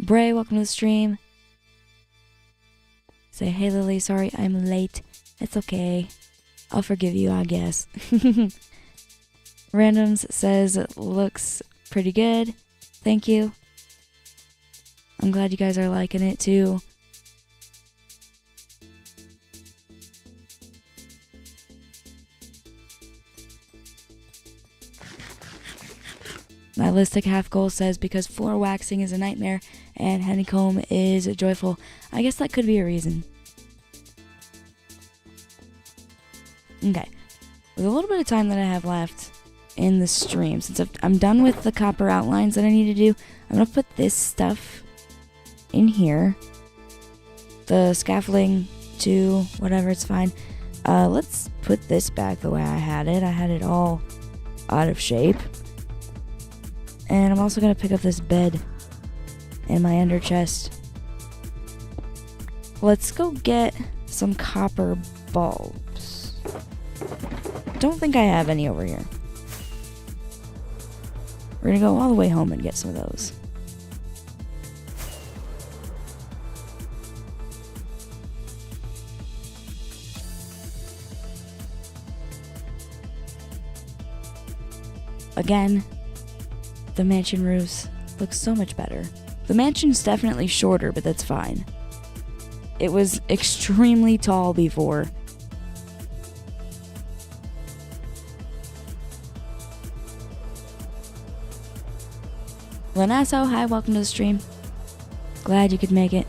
Bray, welcome to the stream. Say, hey Lily, sorry I'm late. It's okay. I'll forgive you, I guess. Randoms says it looks pretty good. Thank you. I'm glad you guys are liking it too. Nihilistic half goal says because floor waxing is a nightmare and honeycomb is joyful. I guess that could be a reason. Okay. With a little bit of time that I have left in the stream, since I'm done with the copper outlines that I need to do, I'm going to put this stuff in here. The scaffolding, to whatever, it's fine. Let's put this back the way I had it. I had it all out of shape. And I'm also going to pick up this bed in my under chest. Let's go get some copper bulbs. Don't think I have any over here. We're going to go all the way home and get some of those. Again, the mansion roofs look so much better. The mansion's definitely shorter, but that's fine. It was extremely tall before. Lanasso, hi, welcome to the stream. Glad you could make it.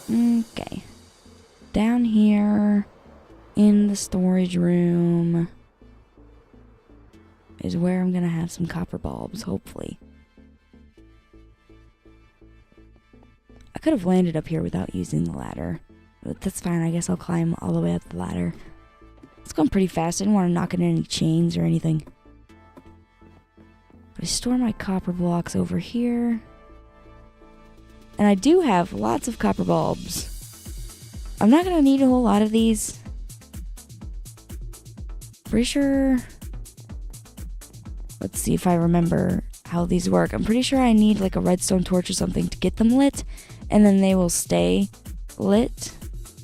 Okay. Down here in the storage room is where I'm gonna have some copper bulbs, hopefully. I could have landed up here without using the ladder, but that's fine. I guess I'll climb all the way up the ladder. It's going pretty fast. I didn't want to knock in any chains or anything. I store my copper blocks over here. And I do have lots of copper bulbs. I'm not going to need a whole lot of these. Pretty sure... Let's see if I remember how these work. I'm pretty sure I need like a redstone torch or something to get them lit. And then they will stay lit.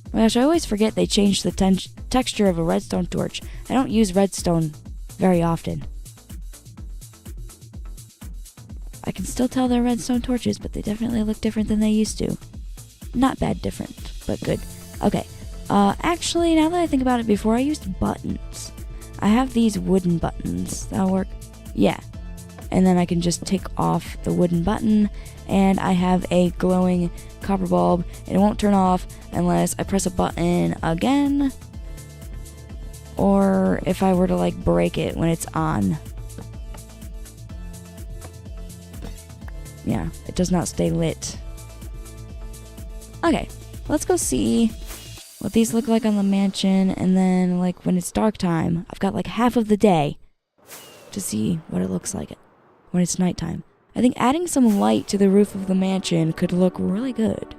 Oh my gosh, I always forget they changed the texture of a redstone torch. I don't use redstone very often. I can still tell they're redstone torches, but they definitely look different than they used to. Not bad different, but good. Okay, actually, now that I think about it, before I used buttons, I have these wooden buttons. That'll work? Yeah. And then I can just take off the wooden button, and I have a glowing copper bulb, and it won't turn off unless I press a button again, or if I were to like break it when it's on. Yeah, it does not stay lit. Okay, let's go see what these look like on the mansion, and then like when it's dark time, I've got like half of the day to see what it looks like when it's nighttime. I think adding some light to the roof of the mansion could look really good.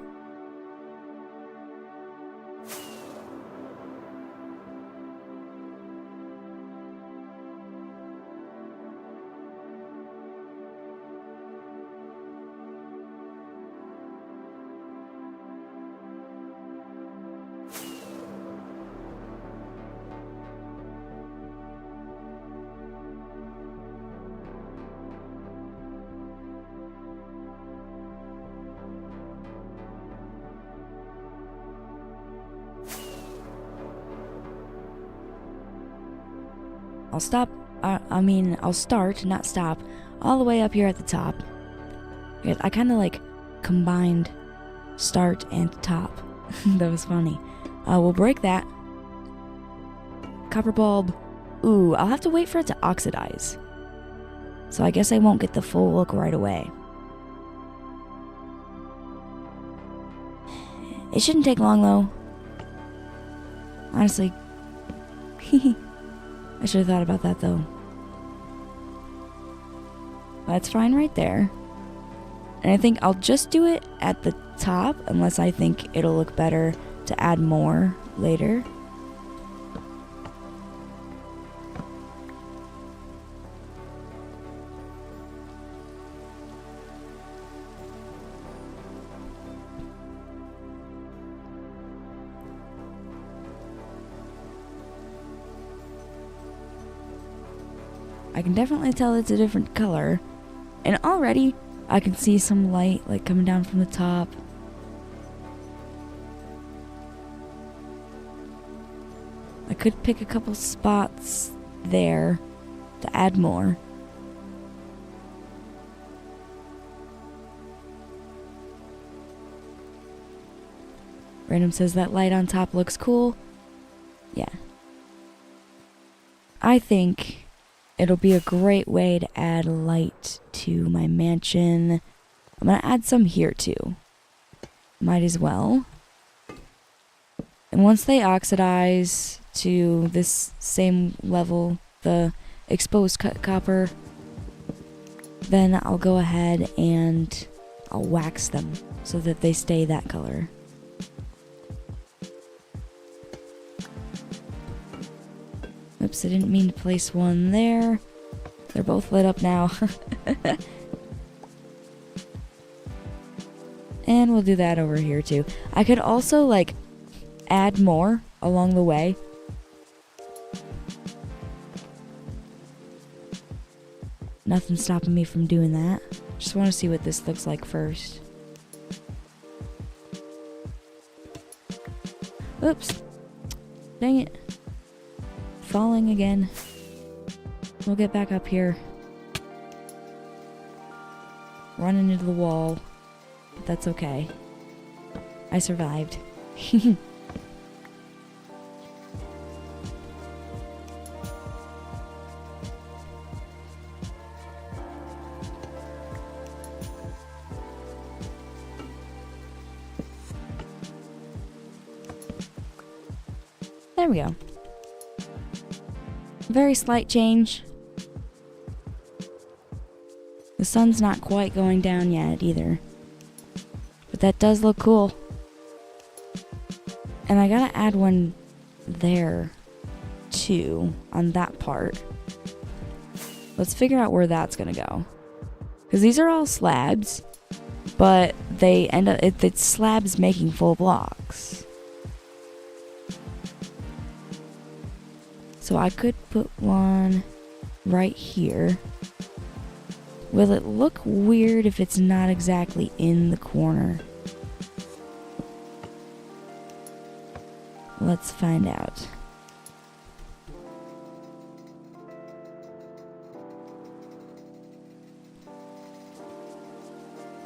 I'll start, not stop, all the way up here at the top. I kind of like combined start and top. That was funny. We'll break that. Copper bulb. Ooh, I'll have to wait for it to oxidize. So I guess I won't get the full look right away. It shouldn't take long though. Honestly. I should have thought about that though. That's fine right there. And I think I'll just do it at the top unless I think it'll look better to add more later. I can definitely tell it's a different color. And already I can see some light like coming down from the top. I could pick a couple spots there to add more. Random says that light on top looks cool. Yeah. I think it'll be a great way to add light to my mansion. I'm gonna add some here too. Might as well. And once they oxidize to this same level, the exposed copper, then I'll go ahead and I'll wax them so that they stay that color. Oops, I didn't mean to place one there. They're both lit up now. And we'll do that over here too. I could also like add more along the way. Nothing's stopping me from doing that. Just want to see what this looks like first. Oops. Dang it. Falling again. We'll get back up here. Running into the wall. But that's okay. I survived. There we go. Very slight change. The sun's not quite going down yet either. But that does look cool. And I gotta add one there too, on that part. Let's figure out where that's gonna go. Because these are all slabs, but they end up, it's slabs making full blocks. So I could put one right here. Will it look weird if it's not exactly in the corner? Let's find out.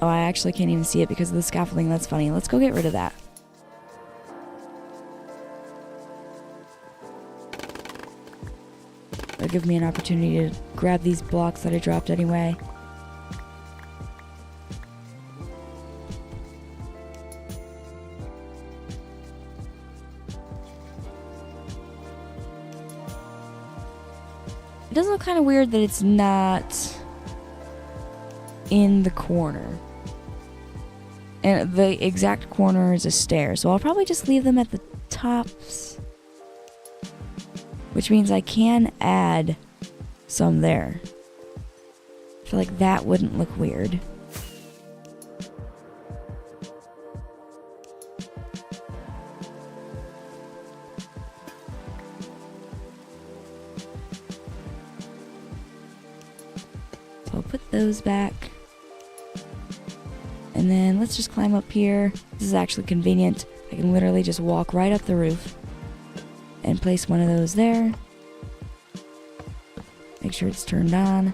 Oh, I actually can't even see it because of the scaffolding. That's funny. Let's go get rid of that. It'll give me an opportunity to grab these blocks that I dropped anyway. It does look kind of weird that it's not in the corner. And the exact corner is a stair, so I'll probably just leave them at the tops. Which means I can add some there. I feel like that wouldn't look weird. So I'll put those back. And then let's just climb up here. This is actually convenient. I can literally just walk right up the roof. And place one of those there. Make sure it's turned on.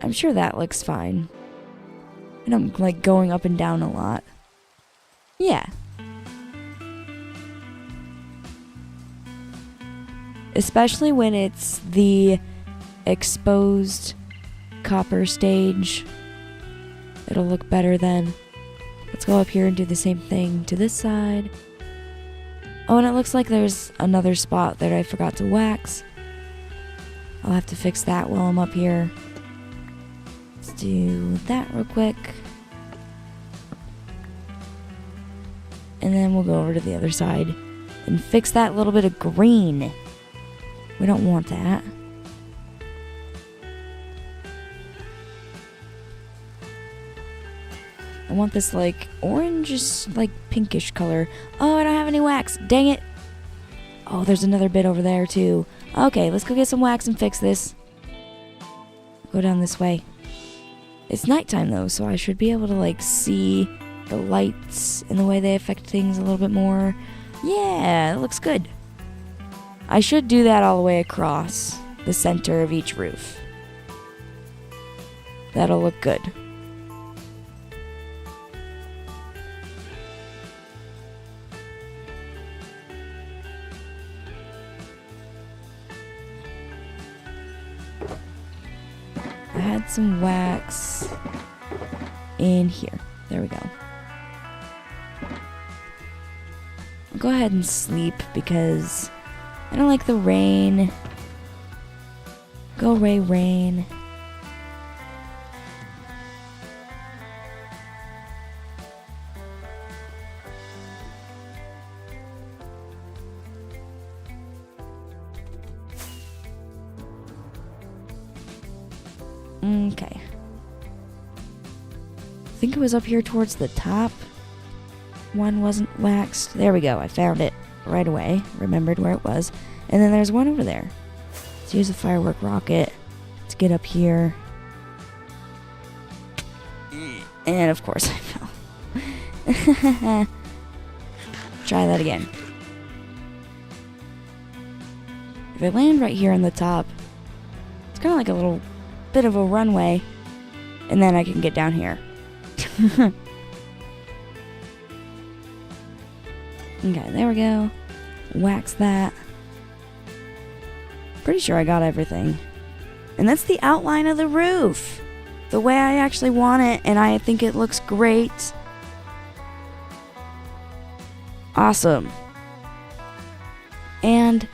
I'm sure that looks fine. And I'm like going up and down a lot. Yeah. Especially when it's the exposed copper stage. It'll look better then. Let's go up here and do the same thing to this side. Oh, and it looks like there's another spot that I forgot to wax. I'll have to fix that while I'm up here. Let's do that real quick. And then we'll go over to the other side and fix that little bit of green. We don't want that. I want this like orange, like pinkish color. Oh, I don't have any wax. Dang it. Oh, there's another bit over there too. Okay, let's go get some wax and fix this. Go down this way. It's nighttime though, so I should be able to like see the lights and the way they affect things a little bit more. Yeah, it looks good. I should do that all the way across the center of each roof. That'll look good. I had some wax in here. There we go. I'll go ahead and sleep because I don't like the rain. Go away, rain. Okay. I think it was up here towards the top. One wasn't waxed. There we go. I found it right away. Remembered where it was. And then there's one over there. Let's use a firework rocket to get up here. And of course I fell. Try that again. If I land right here on the top, it's kind of like a little bit of a runway. And then I can get down here. Okay, there we go. Wax that. Pretty sure I got everything. And that's the outline of the roof. The way I actually want it, and I think it looks great. Awesome. And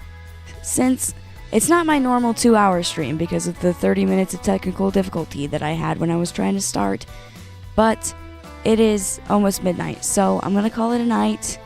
since it's not my normal 2-hour stream because of the 30 minutes of technical difficulty that I had when I was trying to start, but it is almost midnight, so I'm going to call it a night.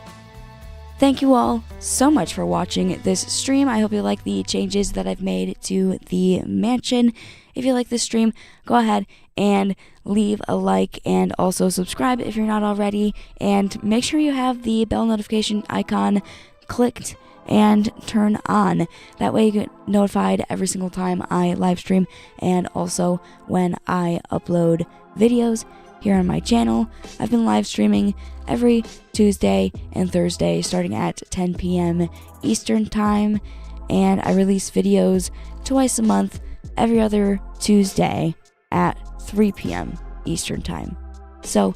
Thank you all so much for watching this stream. I hope you like the changes that I've made to the mansion. If you like this stream, go ahead and leave a like and also subscribe if you're not already. And make sure you have the bell notification icon clicked and turn on. That way you get notified every single time I live stream and also when I upload videos here on my channel. I've been live streaming every Tuesday and Thursday starting at 10 p.m. Eastern Time, and I release videos twice a month every other Tuesday at 3 p.m. Eastern Time. So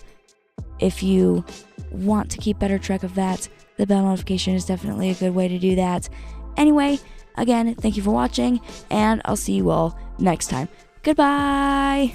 if you want to keep better track of that, the bell notification is definitely a good way to do that. Anyway, again, thank you for watching, and I'll see you all next time. Goodbye!